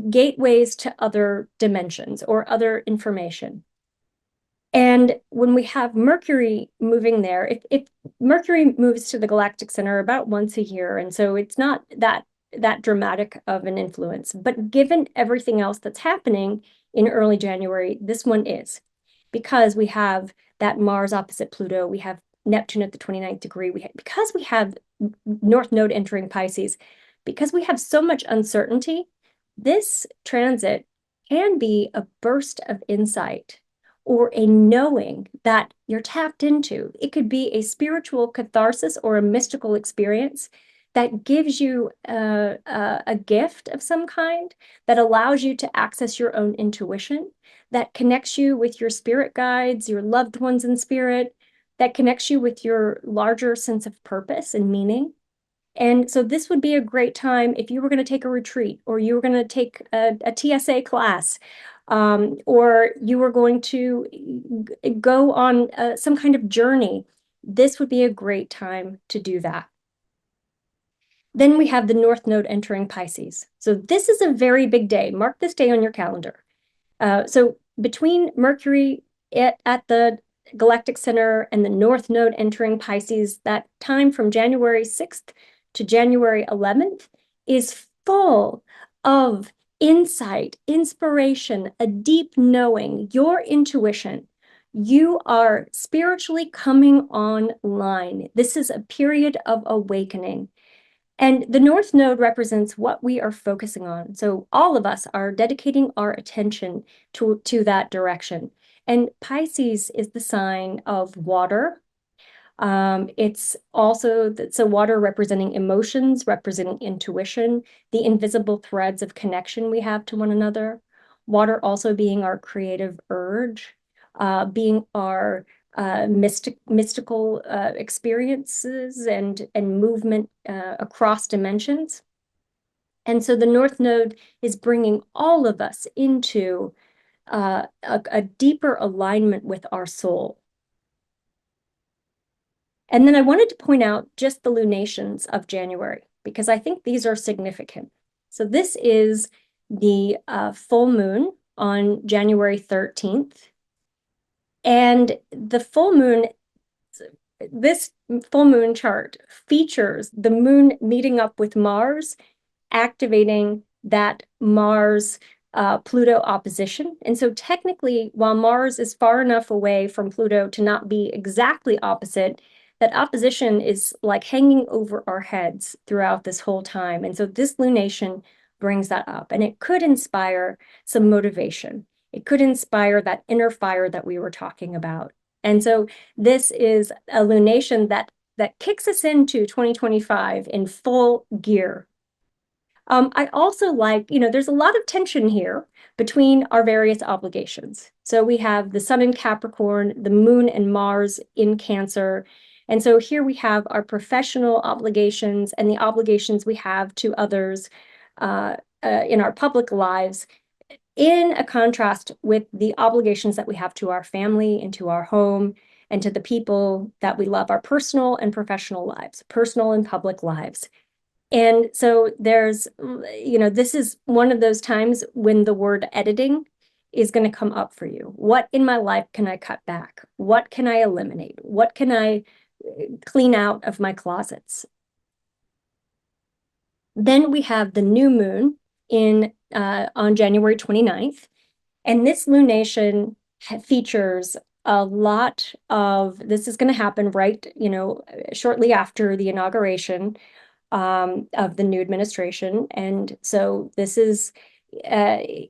gateways to other dimensions or other information. And when we have Mercury moving there, if Mercury moves to the galactic center about once a year, and so it's not that dramatic of an influence, but given everything else that's happening in early January, this one is, because we have that Mars opposite Pluto, we have Neptune at the 29th degree, because we have North Node entering Pisces, because we have so much uncertainty, this transit can be a burst of insight or a knowing that you're tapped into. It could be a spiritual catharsis or a mystical experience that gives you a gift of some kind that allows you to access your own intuition, that connects you with your spirit guides, your loved ones in spirit, that connects you with your larger sense of purpose and meaning. And so this would be a great time if you were going to take a retreat, or you were going to take a TSA class, or you were going to go on some kind of journey. This would be a great time to do that. Then we have the North Node entering Pisces. So this is a very big day. Mark this day on your calendar. So between Mercury at the galactic center and the North Node entering Pisces, that time from January 6th to January 11th is full of insight, inspiration, a deep knowing, your intuition. You are spiritually coming online. This is a period of awakening. And the North Node represents what we are focusing on. So all of us are dedicating our attention to that direction. And Pisces is the sign of water. It's also, so water representing emotions, representing intuition, the invisible threads of connection we have to one another. Water also being our creative urge, being our mystical experiences and movement across dimensions. And so the North Node is bringing all of us into a deeper alignment with our soul. And then I wanted to point out just the lunations of January, because I think these are significant. So this is the full moon on January 13th. And the full moon, this full moon chart features the moon meeting up with Mars, activating that Mars Pluto opposition. And so technically, while Mars is far enough away from Pluto to not be exactly opposite, that opposition is like hanging over our heads throughout this whole time. And so this lunation brings that up, and it could inspire some motivation. It could inspire that inner fire that we were talking about. And so this is a lunation that kicks us into 2025 in full gear. I also like, there's a lot of tension here between our various obligations. So we have the sun in Capricorn, the moon and Mars in Cancer. And so here we have our professional obligations and the obligations we have to others in our public lives, in a contrast with the obligations that we have to our family and to our home and to the people that we love, our personal and professional lives, personal and public lives. And so there's, this is one of those times when the word editing is going to come up for you. What in my life can I cut back? What can I eliminate? What can I clean out of my closets? Then we have the new moon on January 29th. And this lunation features a lot of, this is going to happen right, shortly after the inauguration of the new administration. And so this is,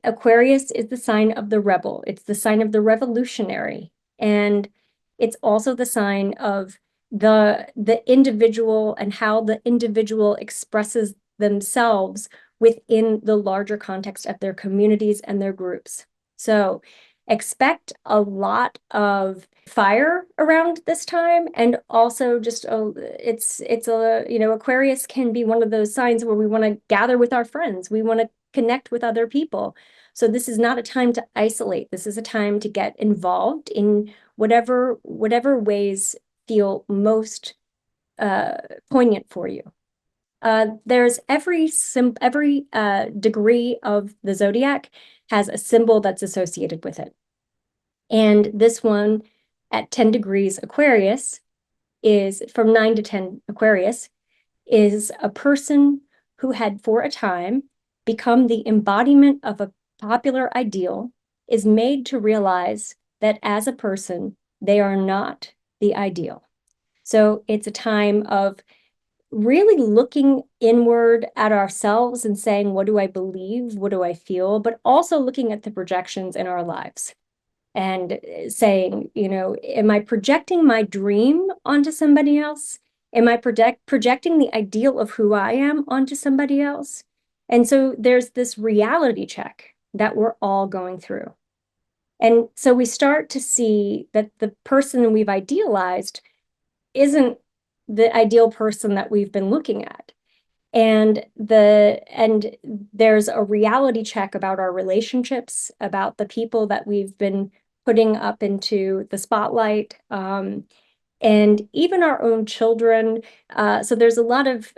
Aquarius is the sign of the rebel. It's the sign of the revolutionary. And it's also the sign of the individual and how the individual expresses themselves within the larger context of their communities and their groups. So expect a lot of fire around this time, and also just Aquarius can be one of those signs where we want to gather with our friends, we want to connect with other people. So this is not a time to isolate. This is a time to get involved in whatever ways feel most poignant for you. There's every degree of the zodiac has a symbol that's associated with it. And this one at 10 degrees Aquarius is from 9 to 10 Aquarius is a person who had for a time become the embodiment of a popular ideal, is made to realize that as a person, they are not the ideal. So it's a time of really looking inward at ourselves and saying, what do I believe? What do I feel? But also looking at the projections in our lives and saying, am I projecting my dream onto somebody else? Am I projecting the ideal of who I am onto somebody else? And so there's this reality check that we're all going through. And so we start to see that the person we've idealized isn't the ideal person that we've been looking at. And there's a reality check about our relationships, about the people that we've been putting up into the spotlight, and even our own children. So there's a lot of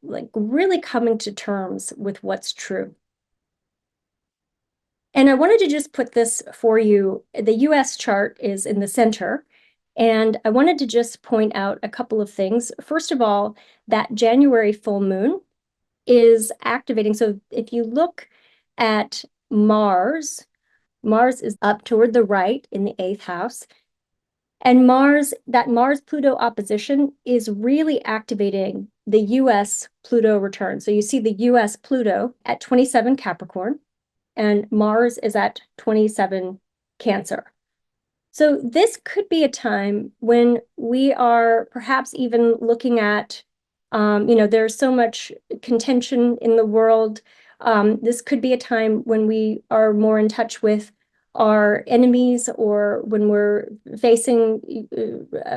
like really coming to terms with what's true. And I wanted to just put this for you. The US chart is in the center. And I wanted to just point out a couple of things. First of all, that January full moon is activating. So if you look at Mars, Mars is up toward the right in the 8th house. And that Mars-Pluto opposition is really activating the US Pluto return. So you see the US Pluto at 27 Capricorn, and Mars is at 27 Cancer. So this could be a time when we are perhaps even looking at, there's so much contention in the world. This could be a time when we are more in touch with our enemies, or when we're facing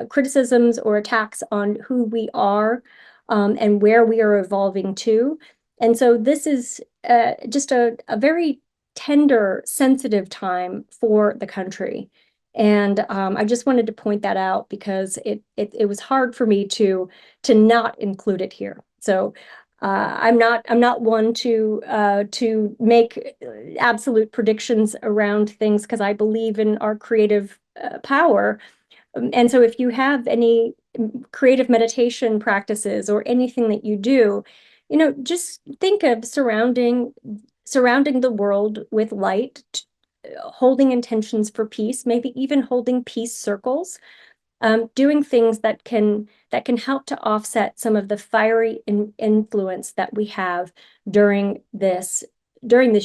criticisms or attacks on who we are, and where we are evolving to. And so this is just a very tender, sensitive time for the country. And I just wanted to point that out because it was hard for me to not include it here. So I'm not one to make absolute predictions around things, because I believe in our creative power. And so if you have any creative meditation practices or anything that you do, just think of surrounding the world with light, holding intentions for peace, maybe even holding peace circles, doing things that can help to offset some of the fiery influence that we have during this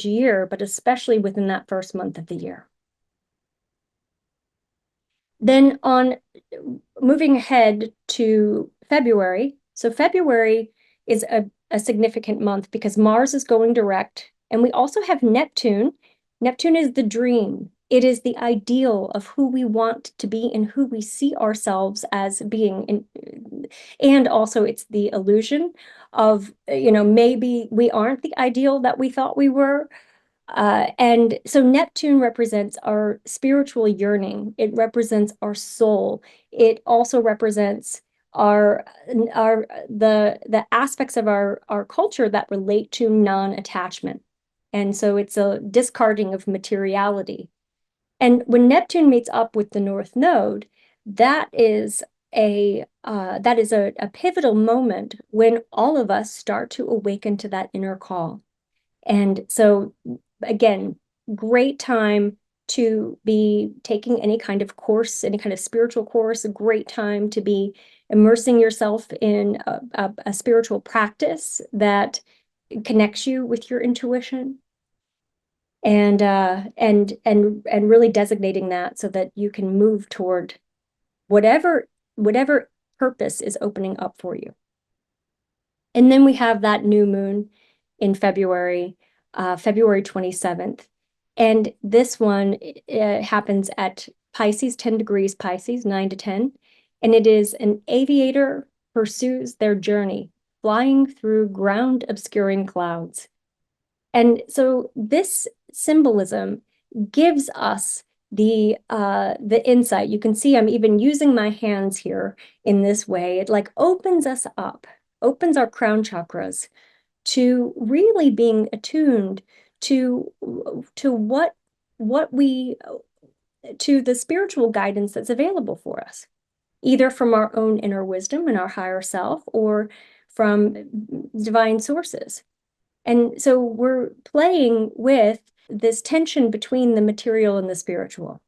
year, but especially within that first month of the year. Then on moving ahead to February. So February is a significant month because Mars is going direct, and we also have Neptune. Neptune is the dream. It is the ideal of who we want to be and who we see ourselves as being. And also it's the illusion of, maybe we aren't the ideal that we thought we were. And so Neptune represents our spiritual yearning. It represents our soul. It also represents the aspects of our culture that relate to non-attachment. And so it's a discarding of materiality. And when Neptune meets up with the North Node, that is a pivotal moment when all of us start to awaken to that inner call. And so again, great time to be taking any kind of course, any kind of spiritual course, a great time to be immersing yourself in a spiritual practice that connects you with your intuition, and really designating that so that you can move toward whatever purpose is opening up for you. And then we have that new moon in February, February 27th. And this one happens at Pisces, 10 degrees Pisces, 9 to 10. And it is an aviator pursues their journey, flying through ground obscuring clouds. And so this symbolism gives us the insight. You can see I'm even using my hands here in this way. It like opens us up, opens our crown chakras to really being attuned to the spiritual guidance that's available for us, either from our own inner wisdom and our higher self or from divine sources. And so we're playing with this tension between the material and the spiritual.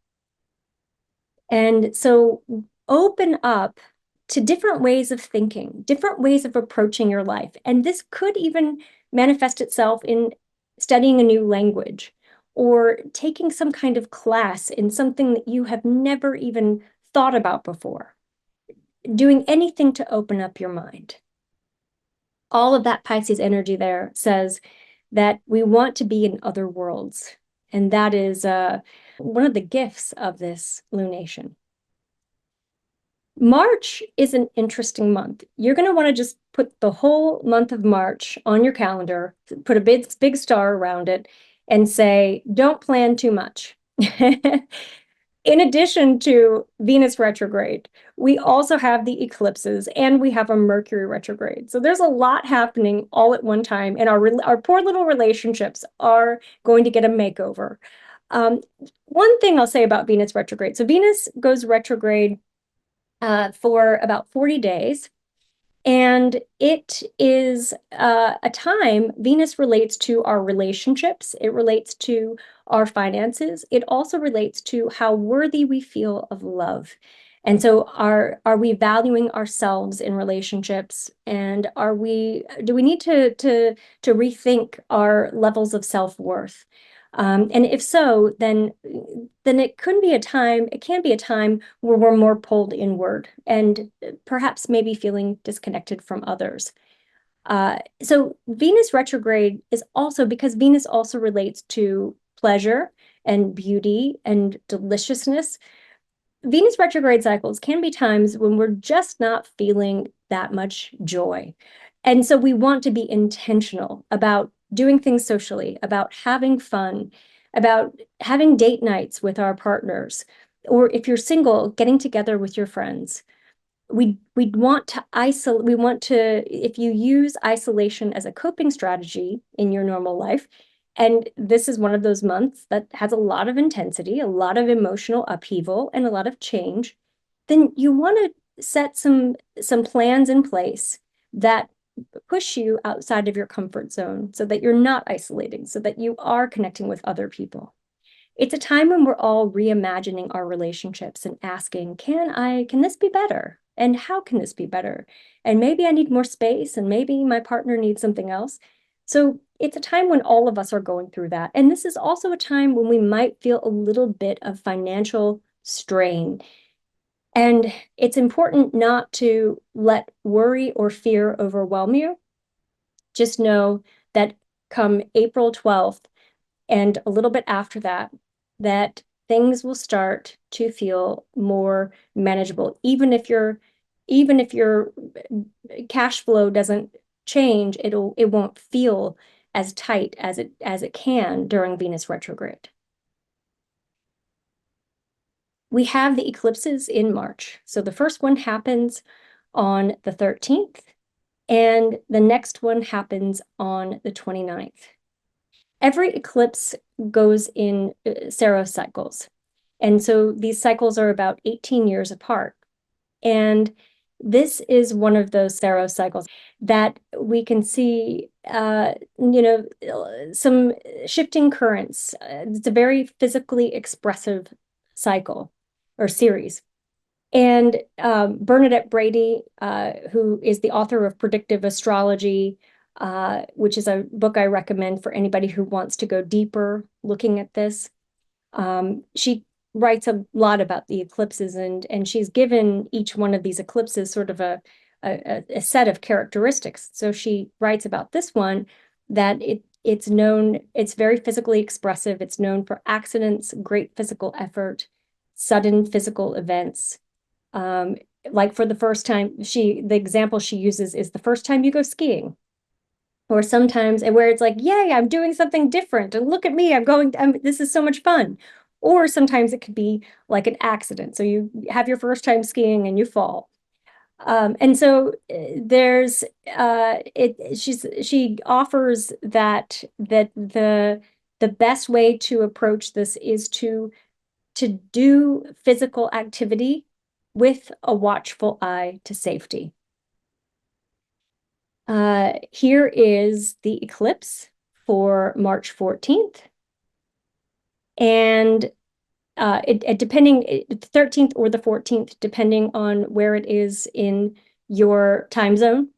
And so open up to different ways of thinking, different ways of approaching your life. And this could even manifest itself in studying a new language or taking some kind of class in something that you have never even thought about before, doing anything to open up your mind. All of that Pisces energy there says that we want to be in other worlds. And that is one of the gifts of this lunation. March is an interesting month. You're going to want to just put the whole month of March on your calendar, put a big star around it, and say, don't plan too much. In addition to Venus retrograde, we also have the eclipses and we have a Mercury retrograde. So there's a lot happening all at one time, and our poor little relationships are going to get a makeover. One thing I'll say about Venus retrograde. So Venus goes retrograde for about 40 days. And it is a time, Venus relates to our relationships. It relates to our finances. It also relates to how worthy we feel of love. And so are we valuing ourselves in relationships? And do we need to rethink our levels of self-worth? And if so, then it can be a time where we're more pulled inward and perhaps maybe feeling disconnected from others. So Venus retrograde is also, because Venus also relates to pleasure and beauty and deliciousness. Venus retrograde cycles can be times when we're just not feeling that much joy. And so we want to be intentional about doing things socially, about having fun, about having date nights with our partners, or if you're single, getting together with your friends. We want to if you use isolation as a coping strategy in your normal life, and this is one of those months that has a lot of intensity, a lot of emotional upheaval, and a lot of change, then you want to set some plans in place that push you outside of your comfort zone so that you're not isolating, so that you are connecting with other people. It's a time when we're all reimagining our relationships and asking, can this be better? And how can this be better? And maybe I need more space, and maybe my partner needs something else. So it's a time when all of us are going through that. And this is also a time when we might feel a little bit of financial strain. And it's important not to let worry or fear overwhelm you. Just know that come April 12th, and a little bit after that, that things will start to feel more manageable. Even if your cash flow doesn't change, it won't feel as tight as it can during Venus retrograde. We have the eclipses in March. So the first one happens on the 13th, and the next one happens on the 29th. Every eclipse goes in Saros cycles. And so these cycles are about 18 years apart. And this is one of those Saros cycles that we can see, some shifting currents. It's a very physically expressive cycle or series. And Bernadette Brady, who is the author of Predictive Astrology, which is a book I recommend for anybody who wants to go deeper looking at this. She writes a lot about the eclipses, and she's given each one of these eclipses sort of a set of characteristics. So she writes about this one that it's very physically expressive. It's known for accidents, great physical effort, sudden physical events. Like for the first time, the example she uses is the first time you go skiing. Or sometimes where it's like, yay, I'm doing something different. And look at me, this is so much fun. Or sometimes it could be like an accident. So you have your first time skiing and you fall. And so she offers that the best way to approach this is to do physical activity with a watchful eye to safety. Here is the eclipse for March 14th. And depending, the 13th or the 14th, depending on where it is in your time zone.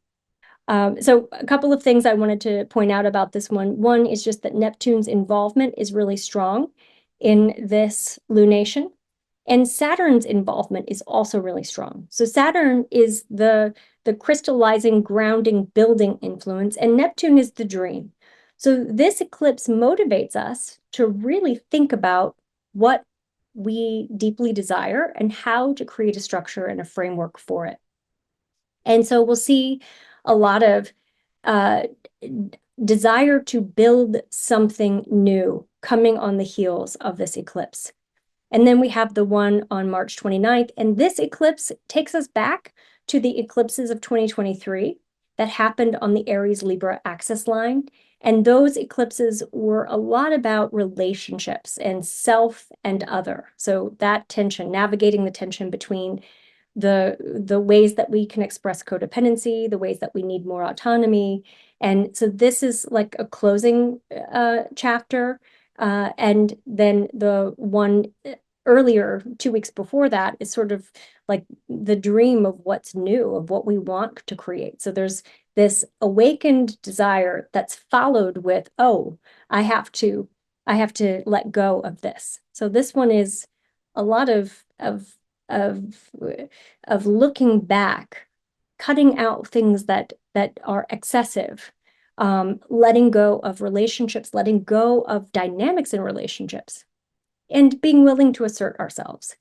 So a couple of things I wanted to point out about this one. One is just that Neptune's involvement is really strong in this lunation. And Saturn's involvement is also really strong. So Saturn is the crystallizing, grounding, building influence, and Neptune is the dream. So this eclipse motivates us to really think about what we deeply desire and how to create a structure and a framework for it. And so we'll see a lot of desire to build something new coming on the heels of this eclipse. And then we have the one on March 29th. And this eclipse takes us back to the eclipses of 2023 that happened on the Aries Libra axis line. And those eclipses were a lot about relationships and self and other. So that tension, navigating the tension between the ways that we can express codependency, the ways that we need more autonomy. And so this is like a closing chapter. And then the one earlier, 2 weeks before that, is sort of like the dream of what's new, of what we want to create. So there's this awakened desire that's followed with, oh, I have to let go of this. So this one is a lot of looking back, cutting out things that are excessive, letting go of relationships, letting go of dynamics in relationships, and being willing to assert ourselves.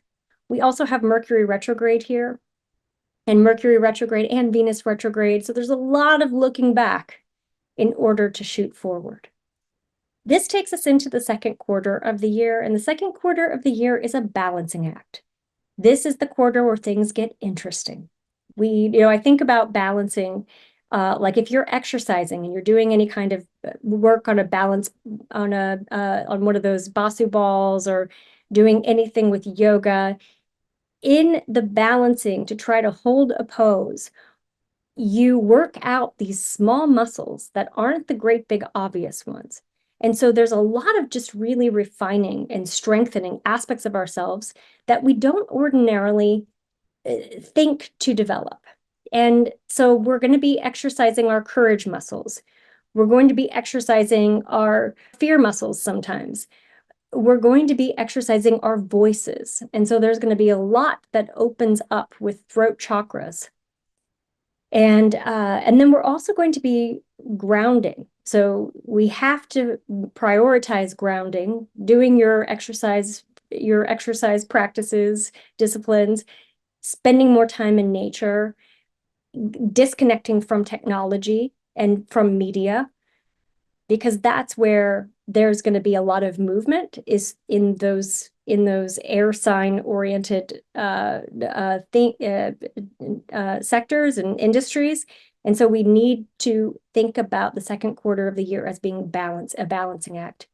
We also have Mercury retrograde here, and Mercury retrograde and Venus retrograde. So there's a lot of looking back in order to shoot forward. This takes us into the second quarter of the year, and the second quarter of the year is a balancing act. This is the quarter where things get interesting. I think about balancing Like if you're exercising and you're doing any kind of work on a balance on on one of those Basu balls, or doing anything with yoga, in the balancing to try to hold a pose, you work out these small muscles that aren't the great big obvious ones. And so there's a lot of just really refining and strengthening aspects of ourselves that we don't ordinarily think to develop. And so we're going to be exercising our courage muscles. We're going to be exercising our fear muscles sometimes. We're going to be exercising our voices. And so there's going to be a lot that opens up with throat chakras. And then we're also going to be grounding. So we have to prioritize grounding, doing your exercise practices, disciplines, spending more time in nature, disconnecting from technology and from media, because that's where there's going to be a lot of movement, is in those air sign oriented sectors and industries. And so we need to think about the second quarter of the year as being a balancing act.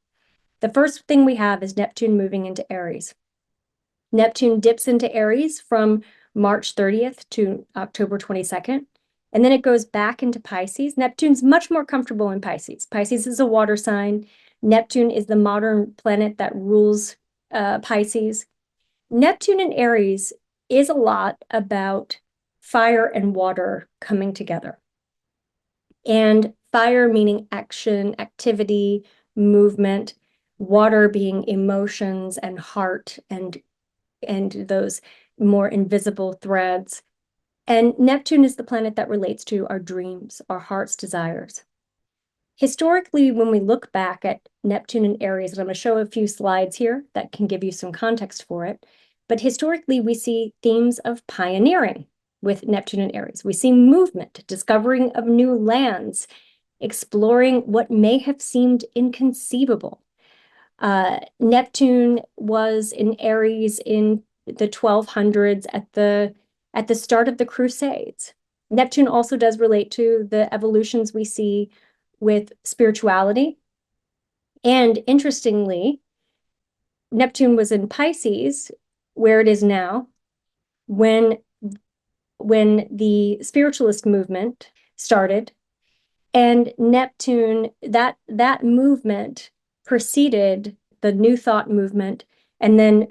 The first thing we have is Neptune moving into Aries. Neptune dips into Aries from March 30th to October 22nd. And then it goes back into Pisces. Neptune's much more comfortable in Pisces. Pisces is a water sign. Neptune is the modern planet that rules Pisces. Neptune in Aries is a lot about fire and water coming together. And fire meaning action, activity, movement, water being emotions and heart and those more invisible threads. And Neptune is the planet that relates to our dreams, our heart's desires. Historically, when we look back at Neptune and Aries, and I'm going to show a few slides here that can give you some context for it, but historically we see themes of pioneering with Neptune and Aries. We see movement, discovering of new lands, exploring what may have seemed inconceivable. Neptune was in Aries in the 1200s at the start of the Crusades. Neptune also does relate to the evolutions we see with spirituality. And interestingly, Neptune was in Pisces, where it is now, when the spiritualist movement started. And Neptune, that movement preceded the New Thought movement, and then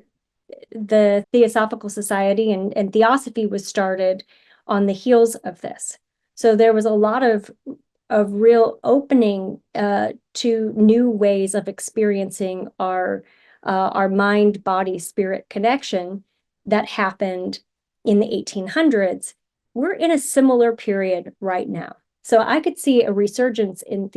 the Theosophical Society and Theosophy was started on the heels of this. So there was a lot of real opening to new ways of experiencing our mind, body, spirit connection that happened in the 1800s. We're in a similar period right now. So I could see a resurgence in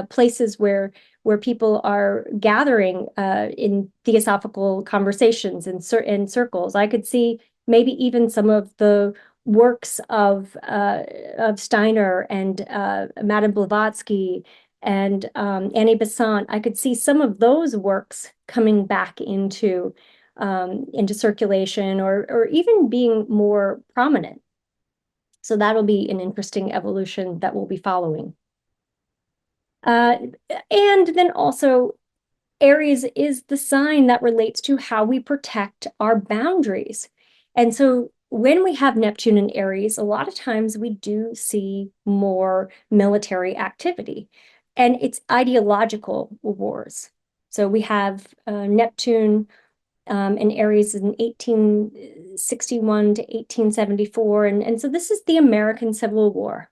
places where people are gathering in theosophical conversations and circles. I could see maybe even some of the works of Steiner and Madame Blavatsky and Annie Besant. I could see some of those works coming back into circulation, or even being more prominent. So that'll be an interesting evolution that we'll be following. And then also, Aries is the sign that relates to how we protect our boundaries. And so when we have Neptune in Aries, a lot of times we do see more military activity, and it's ideological wars. So we have Neptune in Aries in 1861 to 1874. And so this is the American Civil War.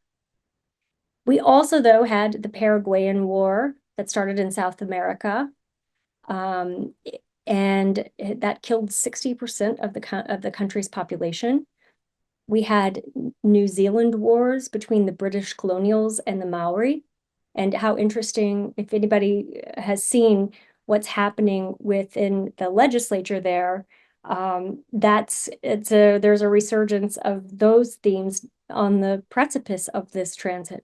We also, though, had the Paraguayan War that started in South America. And that killed 60% of the country's population. We had New Zealand wars between the British colonials and the Maori. And how interesting, if anybody has seen what's happening within the legislature there, there's a resurgence of those themes on the precipice of this transit.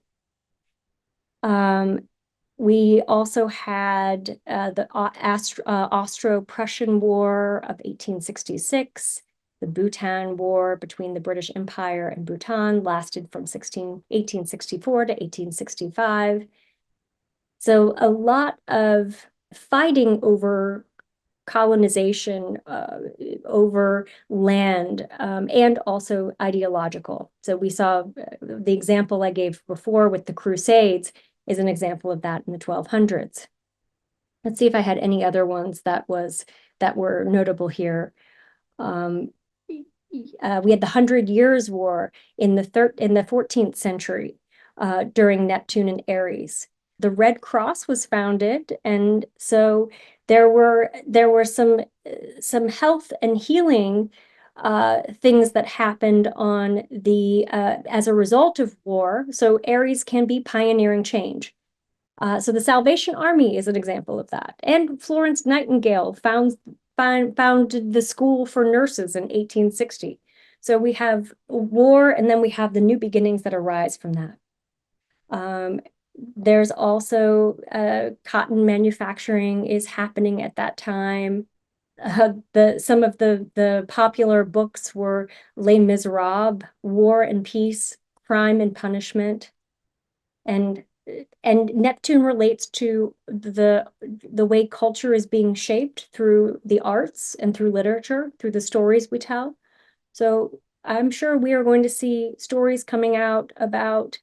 We also had the Austro-Prussian War of 1866, The Bhutan War between the British Empire and Bhutan lasted from 1864 to 1865. So a lot of fighting over colonization, over land, and also ideological. So we saw the example I gave before with the Crusades is an example of that in the 1200s. Let's see if I had any other ones that were notable here. We had the 100 Years' War in the 14th century during Neptune and Aries. The Red Cross was founded, and so there were some health and healing things that happened on the as a result of war. So Aries can be pioneering change. So the Salvation Army is an example of that. And Florence Nightingale founded the School for Nurses in 1860. So we have war, and then we have the new beginnings that arise from that. There's also cotton manufacturing is happening at that time. Some of the popular books were Les Miserables, War and Peace, Crime and Punishment, and Neptune relates to the way culture is being shaped through the arts and through literature, through the stories we tell. So I'm sure we are going to see stories coming out about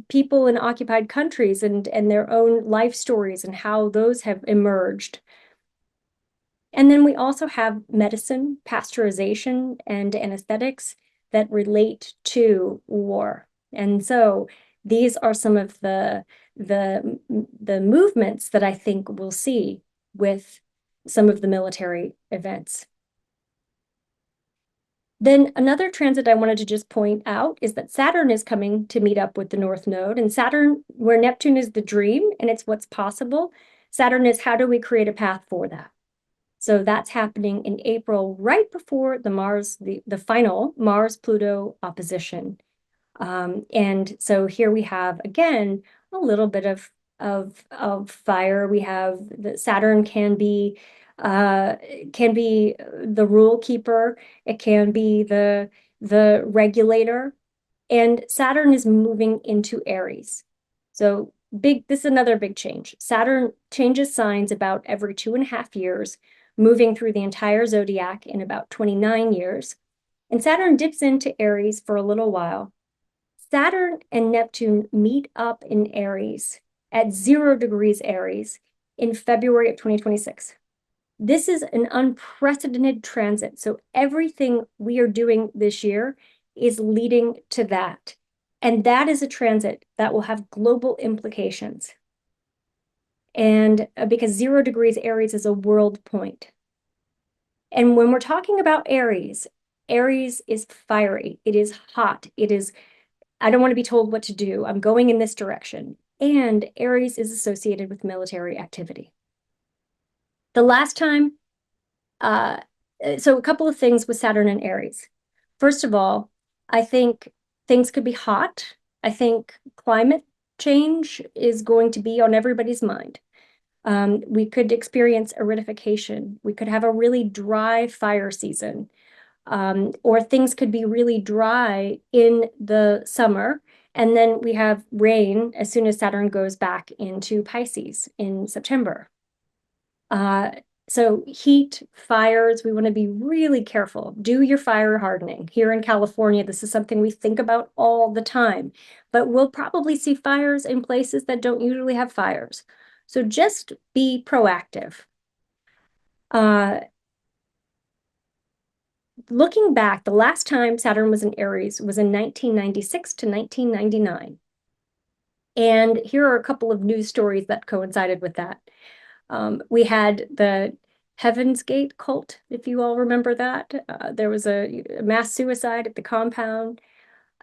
people in occupied countries and their own life stories and how those have emerged. And then we also have medicine, pasteurization, and anesthetics that relate to war. And so these are some of the movements that I think we'll see with some of the military events. Then another transit I wanted to just point out is that Saturn is coming to meet up with the North Node. And Saturn, where Neptune is the dream and it's what's possible, Saturn is how do we create a path for that? So that's happening in April, right before the final Mars-Pluto opposition. And so here we have, again, a little bit of fire. We have Saturn can be the rule keeper. It can be the regulator. And Saturn is moving into Aries. So this is another big change. Saturn changes signs about every 2.5 years, moving through the entire zodiac in about 29 years. And Saturn dips into Aries for a little while. Saturn and Neptune meet up in Aries at 0 degrees Aries in February of 2026. This is an unprecedented transit. So everything we are doing this year is leading to that. And that is a transit that will have global implications. And because 0 degrees Aries is a world point. And when we're talking about Aries, Aries is fiery. It is hot. It is, I don't want to be told what to do. I'm going in this direction. And Aries is associated with military activity. The last time, so a couple of things with Saturn and Aries. First of all, I think things could be hot. I think climate change is going to be on everybody's mind. We could experience aridification. We could have a really dry fire season. Or things could be really dry in the summer. And then we have rain as soon as Saturn goes back into Pisces in September. So heat, fires, we want to be really careful. Do your fire hardening. Here in California, this is something we think about all the time, but we'll probably see fires in places that don't usually have fires. So just be proactive. Looking back, the last time Saturn was in Aries was in 1996 to 1999. And here are a couple of news stories that coincided with that. We had the Heaven's Gate cult, if you all remember that. There was a mass suicide at the compound.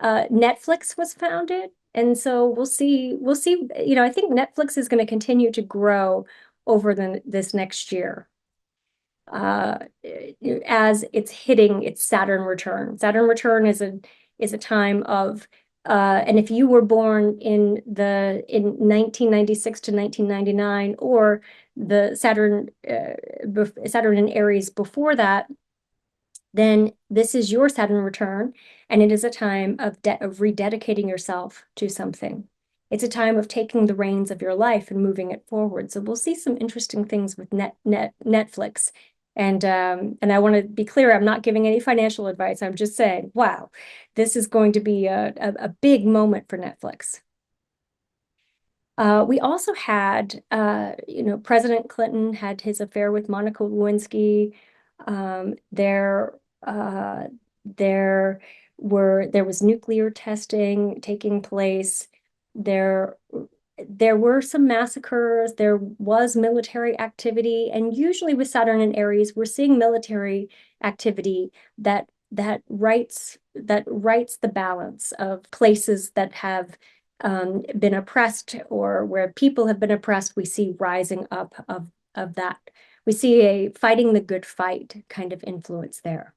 Netflix was founded. And so we'll see, I think Netflix is going to continue to grow over this next year as it's hitting its Saturn return. Saturn return is a time of and if you were born in 1996 to 1999, or the Saturn in Aries before that, then this is your Saturn return, and it is a time of rededicating yourself to something. It's a time of taking the reins of your life and moving it forward. So we'll see some interesting things with Netflix. And I want to be clear, I'm not giving any financial advice. I'm just saying, wow, this is going to be a big moment for Netflix. We also had, President Clinton had his affair with Monica Lewinsky. There was nuclear testing taking place. There were some massacres. There was military activity, and usually with Saturn and Aries, we're seeing military activity that writes the balance of places that have been oppressed, or where people have been oppressed. We see rising up of that. We see a fighting the good fight kind of influence there.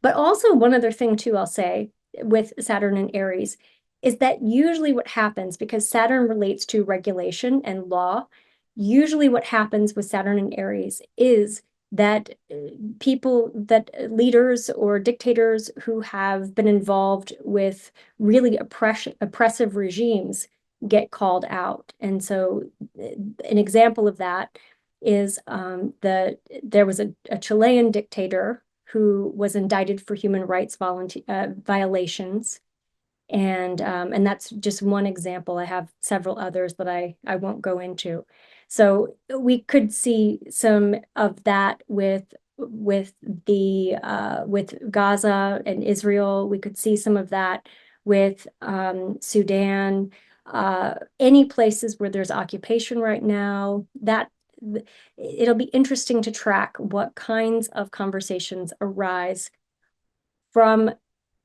But also, one other thing too, I'll say, with Saturn and Aries, is that usually what happens, because Saturn relates to regulation and law, usually what happens with Saturn and Aries is that leaders or dictators who have been involved with really oppressive regimes get called out. And so an example of that is there was a Chilean dictator who was indicted for human rights violations. And that's just one example. I have several others, but I won't go into. So we could see some of that with Gaza and Israel. We could see some of that with Sudan, any places where there's occupation right now. That it'll be interesting to track what kinds of conversations arise from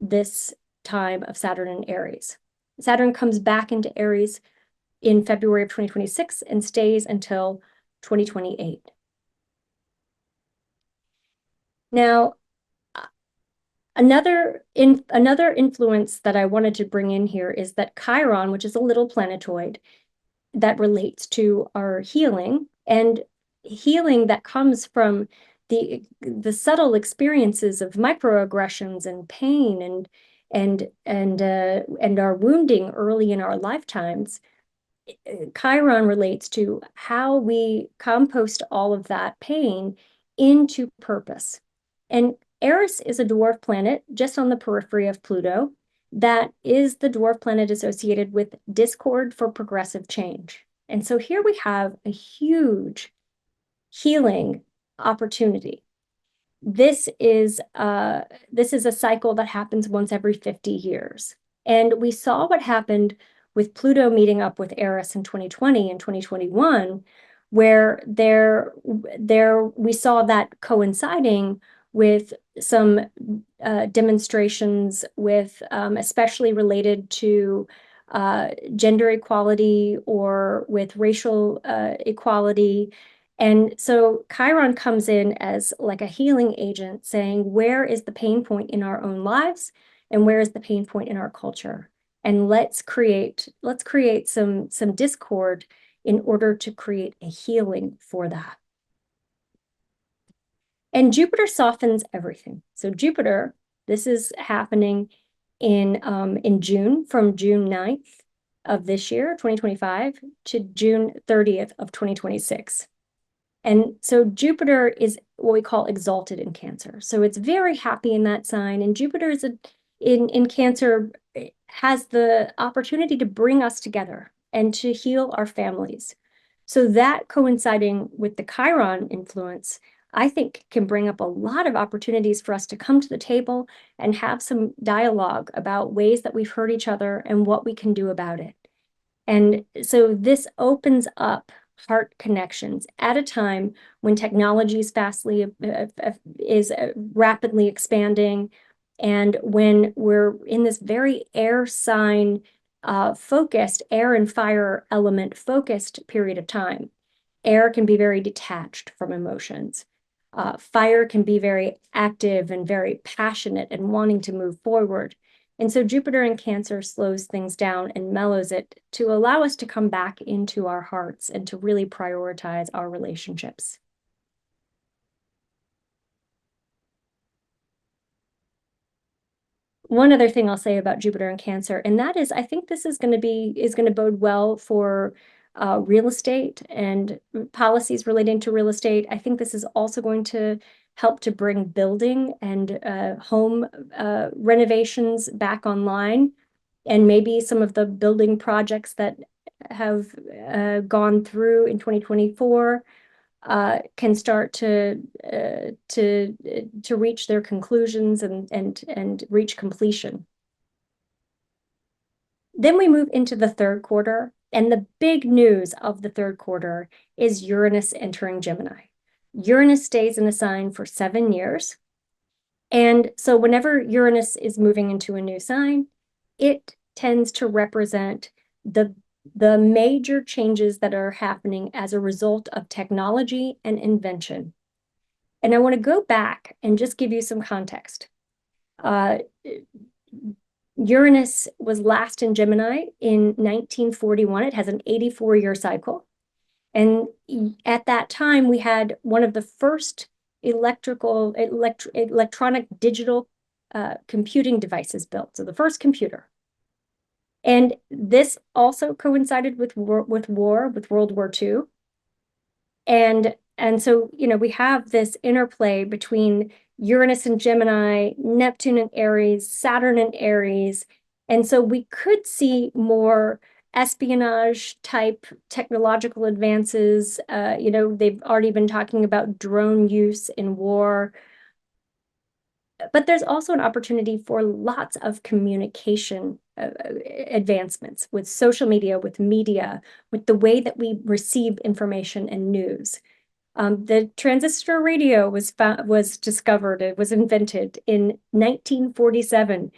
this time of Saturn and Aries. Saturn comes back into Aries in February of 2026 and stays until 2028. Now, another influence that I wanted to bring in here is that Chiron, which is a little planetoid that relates to our healing, and healing that comes from the subtle experiences of microaggressions and pain and our wounding early in our lifetimes. Chiron relates to how we compost all of that pain into purpose. And Eris is a dwarf planet just on the periphery of Pluto. That is the dwarf planet associated with discord for progressive change. And so here we have a huge healing opportunity. This is a cycle that happens once every 50 years. And we saw what happened with Pluto meeting up with Eris in 2020 and 2021, where we saw that coinciding with some demonstrations with especially related to gender equality or with racial equality. And so Chiron comes in as like a healing agent, saying, where is the pain point in our own lives, and where is the pain point in our culture? And let's create some discord in order to create a healing for that. And Jupiter softens everything. So Jupiter, this is happening in June, from June 9th of this year, 2025, to June 30th of 2026. And so Jupiter is what we call exalted in Cancer. So it's very happy in that sign. And Jupiter is in Cancer, has the opportunity to bring us together and to heal our families. So that, coinciding with the Chiron influence, I think can bring up a lot of opportunities for us to come to the table and have some dialogue about ways that we've hurt each other and what we can do about it. And so this opens up heart connections at a time when technology is rapidly expanding, and when we're in this very air sign focused, air and fire element focused period of time. Air can be very detached from emotions. Fire can be very active and very passionate and wanting to move forward. And so Jupiter in Cancer slows things down and mellows it to allow us to come back into our hearts and to really prioritize our relationships. One other thing I'll say about Jupiter and Cancer, and that is I think this is going to bode well for real estate and policies relating to real estate. I think this is also going to help to bring building and home renovations back online, and maybe some of the building projects that have gone through in 2024 can start to reach their conclusions and reach completion. Then we move into the third quarter, and the big news of the third quarter is Uranus entering Gemini. Uranus stays in a sign for 7 years. And so whenever Uranus is moving into a new sign, it tends to represent the major changes that are happening as a result of technology and invention. And I want to go back and just give you some context. Uranus was last in Gemini in 1941. It has an 84-year cycle. And at that time, we had one of the first electronic digital computing devices built. So the first computer. And this also coincided with World War II. And so, we have this interplay between Uranus and Gemini, Neptune and Aries, Saturn and Aries. And so we could see more espionage type technological advances. They've already been talking about drone use in war. But there's also an opportunity for lots of communication advancements with social media, with media, with the way that we receive information and news. The transistor radio was discovered, it was invented in 1947.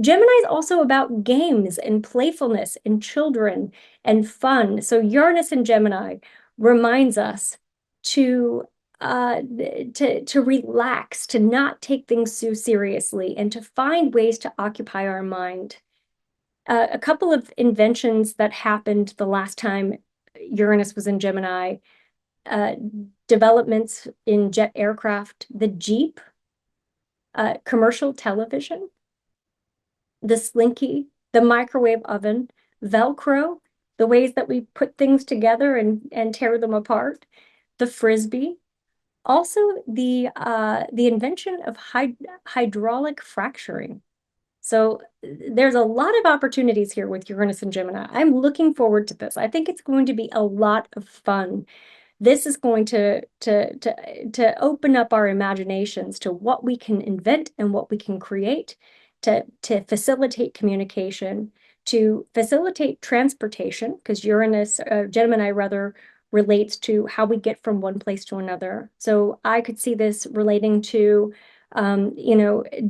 Gemini is also about games and playfulness and children and fun. So Uranus in Gemini reminds us to relax, to not take things so seriously, and to find ways to occupy our mind. A couple of inventions that happened the last time Uranus was in Gemini, developments in jet aircraft, the Jeep, commercial television, the Slinky, the microwave oven, Velcro, the ways that we put things together and tear them apart, the Frisbee, also the invention of hydraulic fracturing. So there's a lot of opportunities here with Uranus and Gemini. I'm looking forward to this. I think it's going to be a lot of fun. This is going to open up our imaginations to what we can invent and what we can create to facilitate communication, to facilitate transportation, because Gemini rather, relates to how we get from one place to another. So I could see this relating to,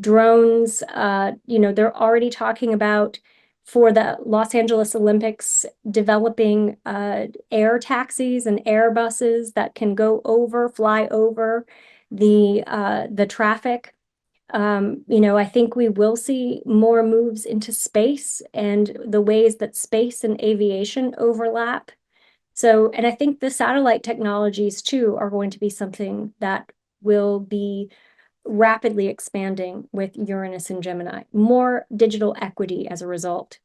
drones. They're already talking about, for the Los Angeles Olympics, developing air taxis and air buses that can fly over the traffic. I think we will see more moves into space and the ways that space and aviation overlap. So, and I think the satellite technologies too are going to be something that will be rapidly expanding with Uranus and Gemini, more digital equity as a result.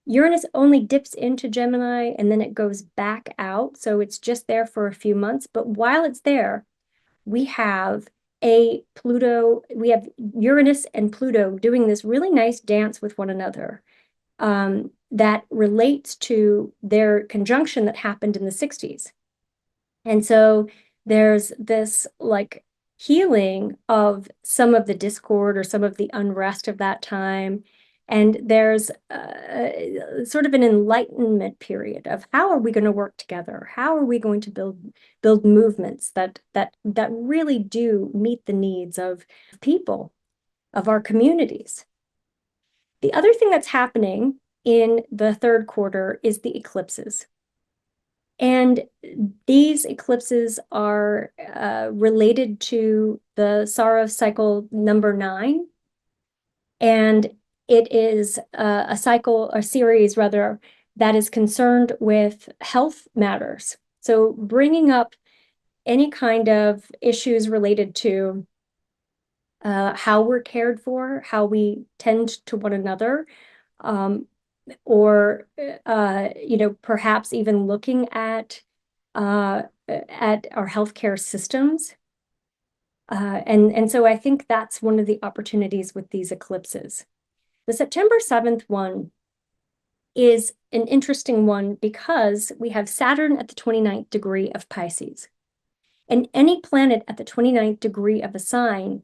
Uranus only dips into Gemini and then it goes back out. So it's just there for a few months. But while it's there, we have Uranus and Pluto doing this really nice dance with one another. That relates to their conjunction that happened in the 60s. And so there's this healing of some of the discord or some of the unrest of that time. And there's sort of an enlightenment period of how are we going to work together? How are we going to build movements that really do meet the needs of people, of our communities? The other thing that's happening in the third quarter is the eclipses. And these eclipses are related to the Saros cycle number 9. And It is a cycle, a series rather, that is concerned with health matters. So bringing up any kind of issues related to how we're cared for, how we tend to one another, or perhaps even looking at our healthcare systems. And so I think that's one of the opportunities with these eclipses. The September 7th one is an interesting one because we have Saturn at the 29th degree of Pisces. And any planet at the 29th degree of a sign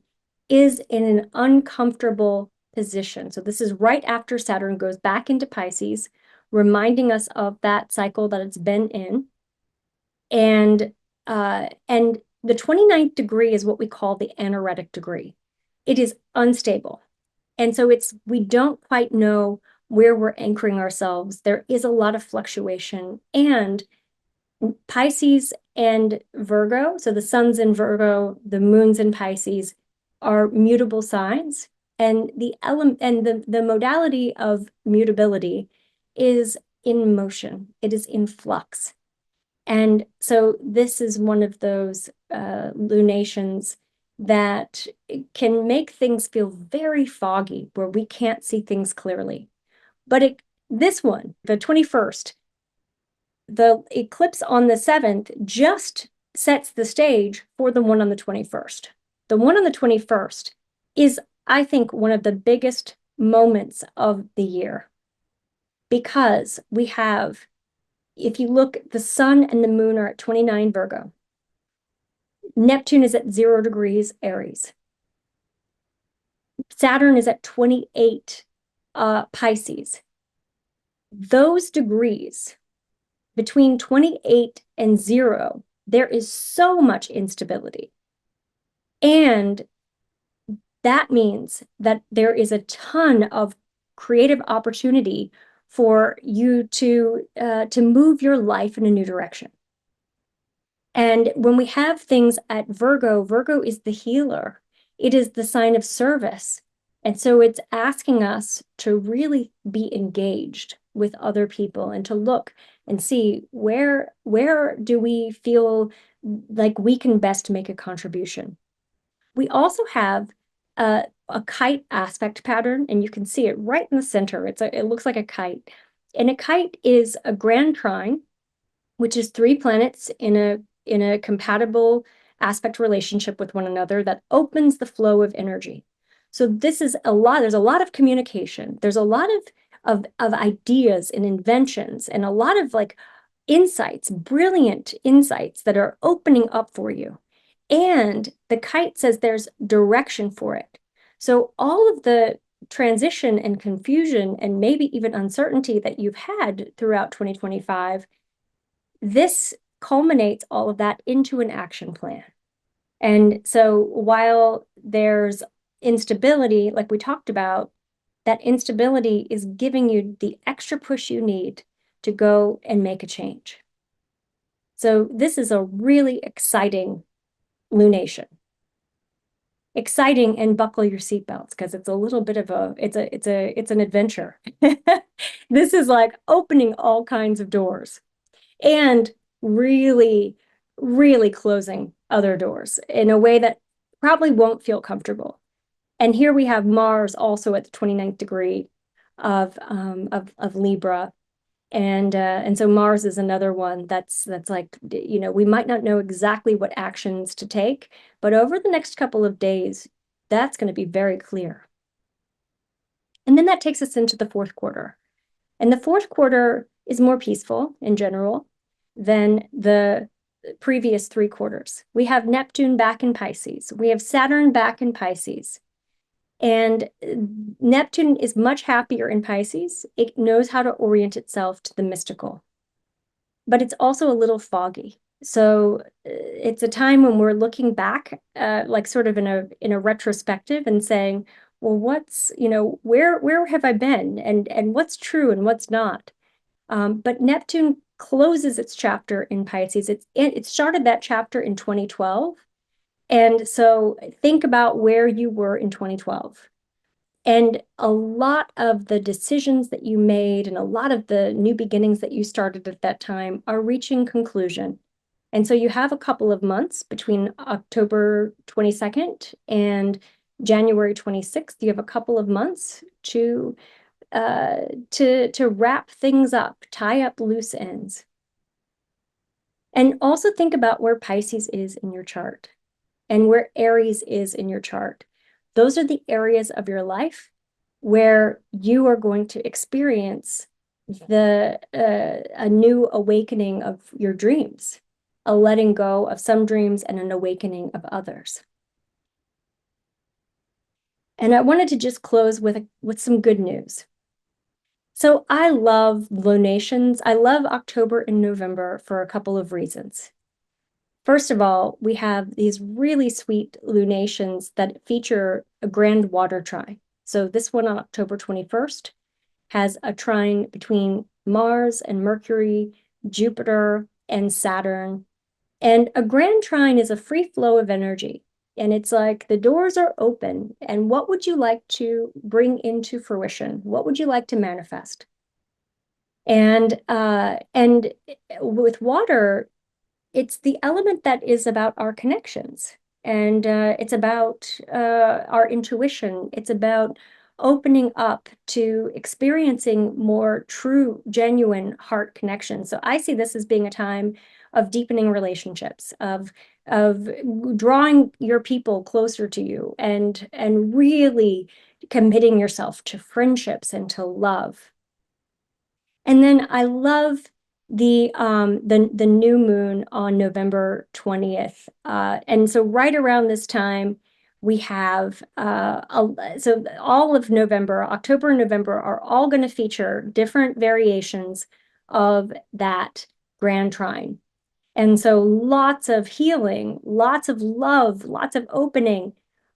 is in an uncomfortable position. So this is right after Saturn goes back into Pisces, reminding us of that cycle that it's been in. And the 29th degree is what we call the anaretic degree. It is unstable. And so we don't quite know where we're anchoring ourselves. There is a lot of fluctuation, and Pisces and Virgo, so the sun's in Virgo, the moon's in Pisces, are mutable signs. And the modality of mutability is in motion. It is in flux. And so this is one of those lunations that can make things feel very foggy, where we can't see things clearly. But this one, the 21st, the eclipse on the 7th just sets the stage for the one on the 21st. The one on the 21st is, I think, one of the biggest moments of the year, because we have, if you look, the sun and the moon are at 29 Virgo. Neptune is at 0 degrees Aries. Saturn is at 28 Pisces. Those degrees, between 28 and 0, there is so much instability. And that means that there is a ton of creative opportunity for you to move your life in a new direction. And when we have things at Virgo, Virgo is the healer. It is the sign of service. And so it's asking us to really be engaged with other people and to look and see where do we feel like we can best make a contribution. We also have a kite aspect pattern, and you can see it right in the center. It looks like a kite. And a kite is a grand trine, which is 3 planets in a compatible aspect relationship with one another that opens the flow of energy. So there's a lot of communication. There's a lot of ideas and inventions, and a lot of insights, brilliant insights that are opening up for you. And the kite says there's direction for it. So all of the transition and confusion and maybe even uncertainty that you've had throughout 2025, this culminates all of that into an action plan. And so while there's instability, like we talked about, that instability is giving you the extra push you need to go and make a change. So this is a really exciting lunation. Exciting, and buckle your seatbelts, because it's a little bit of it's an adventure. This is like opening all kinds of doors and really, really closing other doors in a way that probably won't feel comfortable. And here we have Mars also at the 29th degree of Libra. And so Mars is another one that's like, we might not know exactly what actions to take, but over the next couple of days, that's going to be very clear. And then that takes us into the 4th quarter. And the 4th quarter is more peaceful in general than the previous 3 quarters. We have Neptune back in Pisces. We have Saturn back in Pisces. And Neptune is much happier in Pisces. It knows how to orient itself to the mystical. But it's also a little foggy. So it's a time when we're looking back, like sort of in a retrospective, and saying, well, where have I been, and what's true and what's not? But Neptune closes its chapter in Pisces. It started that chapter in 2012. And so think about where you were in 2012. And a lot of the decisions that you made and a lot of the new beginnings that you started at that time are reaching conclusion. And so you have a couple of months between October 22nd and January 26th. You have a couple of months to wrap things up, tie up loose ends. And also think about where Pisces is in your chart and where Aries is in your chart. Those are the areas of your life where you are going to experience a new awakening of your dreams, a letting go of some dreams and an awakening of others. And I wanted to just close with some good news. So I love lunations. I love October and November for a couple of reasons. First of all, we have these really sweet lunations that feature a grand water trine. So this one on October 21st has a trine between Mars and Mercury, Jupiter and Saturn. And a grand trine is a free flow of energy. And it's like the doors are open. And what would you like to bring into fruition? What would you like to manifest? And with water, it's the element that is about our connections. And it's about our intuition. It's about opening up to experiencing more true, genuine heart connection. So I see this as being a time of deepening relationships, of drawing your people closer to you and really committing yourself to friendships and to love. And then I love the new moon on November 20th. And so right around this time, we have so all of November, October and November are all going to feature different variations of that grand trine. And so lots of healing, lots of love, lots of opening.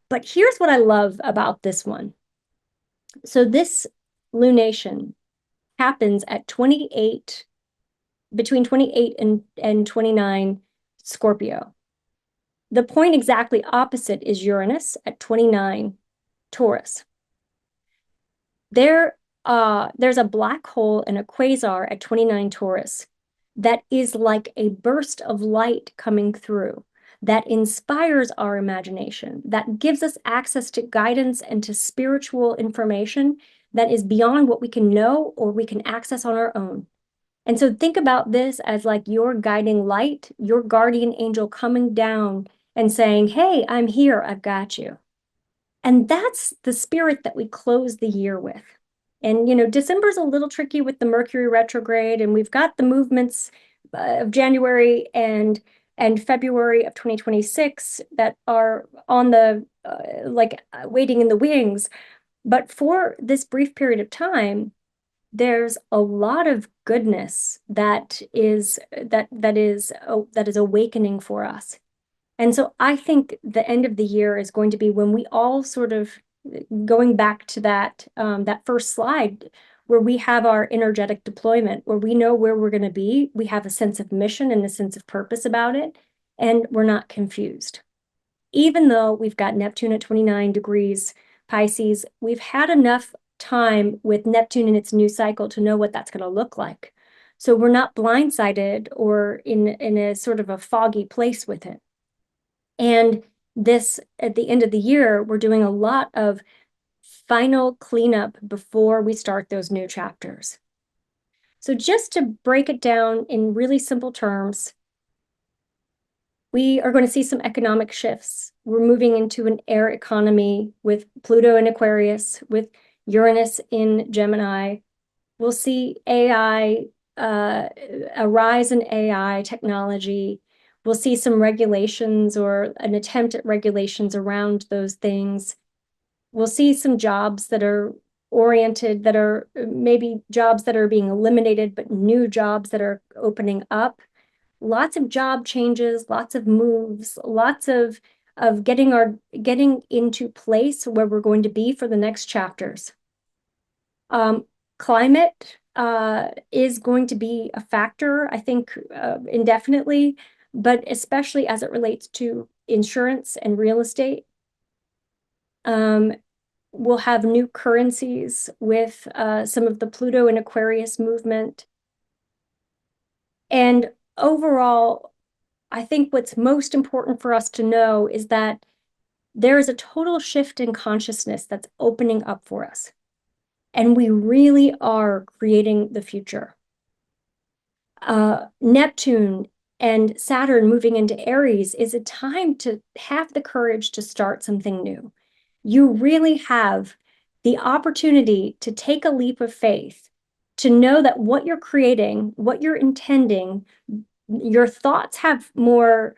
But here's what I love about this one. So this lunation happens at between 28 and 29 Scorpio. The point exactly opposite is Uranus at 29 Taurus. There's a black hole and a quasar at 29 Taurus that is like a burst of light coming through, that inspires our imagination, that gives us access to guidance and to spiritual information that is beyond what we can know or we can access on our own. And so think about this as like your guiding light, your guardian angel coming down and saying, hey, I'm here, I've got you. And that's the spirit that we close the year with. And, December's a little tricky with the Mercury retrograde, and we've got the movements of January and February of 2026 that are on the, waiting in the wings. But for this brief period of time, there's a lot of goodness that is awakening for us. And so I think the end of the year is going to be when we all sort of, going back to that first slide, where we have our energetic deployment, where we know where we're going to be, we have a sense of mission and a sense of purpose about it, and we're not confused. Even though we've got Neptune at 29 degrees Pisces, we've had enough time with Neptune in its new cycle to know what that's going to look like. So we're not blindsided or in a sort of a foggy place with it. And this, at the end of the year, we're doing a lot of final cleanup before we start those new chapters. So just to break it down in really simple terms, we are going to see some economic shifts. We're moving into an air economy with Pluto in Aquarius, with Uranus in Gemini. We'll see AI, a rise in AI technology. We'll see some regulations or an attempt at regulations around those things. We'll see some jobs that are oriented, that are maybe jobs that are being eliminated, but new jobs that are opening up. Lots of job changes, lots of moves, lots of getting into place where we're going to be for the next chapters. Climate is going to be a factor, I think, indefinitely, but especially as it relates to insurance and real estate. We'll have new currencies with some of the Pluto and Aquarius movement. And overall, I think what's most important for us to know is that there is a total shift in consciousness that's opening up for us. And we really are creating the future. Neptune and Saturn moving into Aries is a time to have the courage to start something new. You really have the opportunity to take a leap of faith, to know that what you're creating, what you're intending, your thoughts have more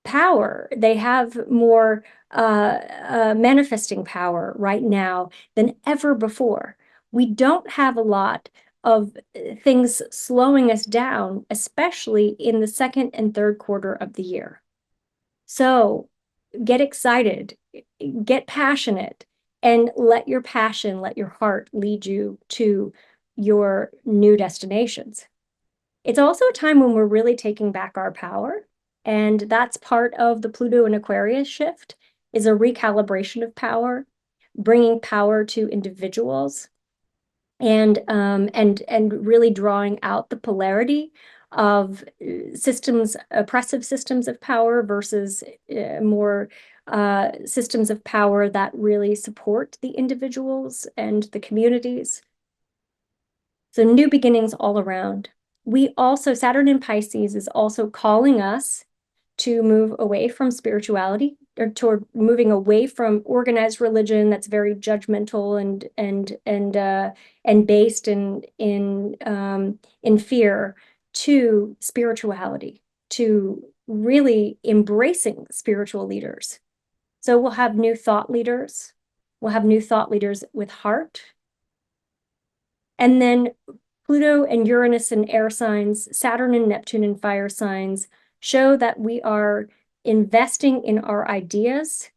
power. They have more manifesting power right now than ever before. We don't have a lot of things slowing us down, especially in the second and third quarter of the year. So get excited, get passionate, and let your passion, let your heart lead you to your new destinations. It's also a time when we're really taking back our power. And that's part of the Pluto and Aquarius shift, is a recalibration of power, bringing power to individuals, and really drawing out the polarity of systems, oppressive systems of power versus more systems of power that really support the individuals and the communities. So new beginnings all around. We also, Saturn in Pisces is also calling us to move away from spirituality, or toward moving away from organized religion that's very judgmental and based in fear, to spirituality, to really embracing spiritual leaders. So we'll have new thought leaders. We'll have new thought leaders with heart. And then Pluto and Uranus in air signs, Saturn and Neptune in fire signs show that we are investing in our ideas.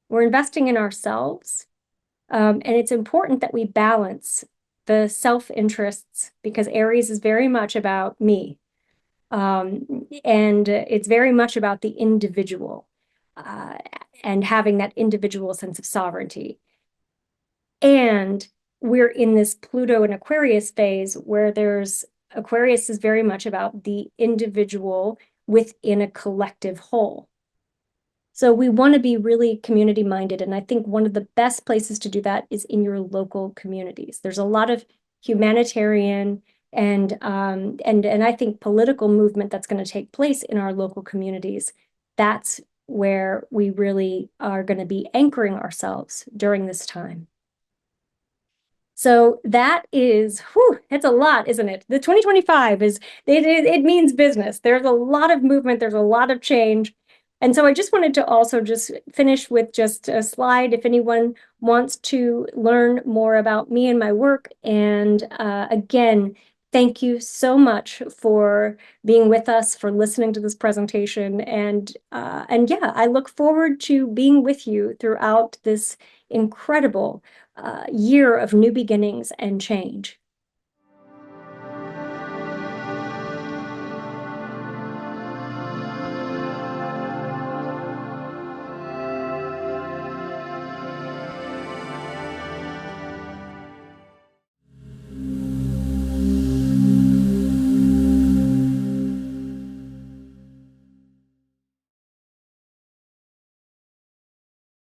We're investing in ourselves. And it's important that we balance the self-interests, because Aries is very much about me. And it's very much about the individual and having that individual sense of sovereignty. And we're in this Pluto and Aquarius phase where Aquarius is very much about the individual within a collective whole. So we want to be really community minded. And I think one of the best places to do that is in your local communities. There's a lot of humanitarian and I think political movement that's going to take place in our local communities. That's where we really are going to be anchoring ourselves during this time. So that is, whew, it's a lot, isn't it? The 2025 it means business. There's a lot of movement. There's a lot of change. And so I just wanted to also just finish with just a slide if anyone wants to learn more about me and my work. And again, thank you so much for being with us, for listening to this presentation. And yeah, I look forward to being with you throughout this incredible year of new beginnings and change.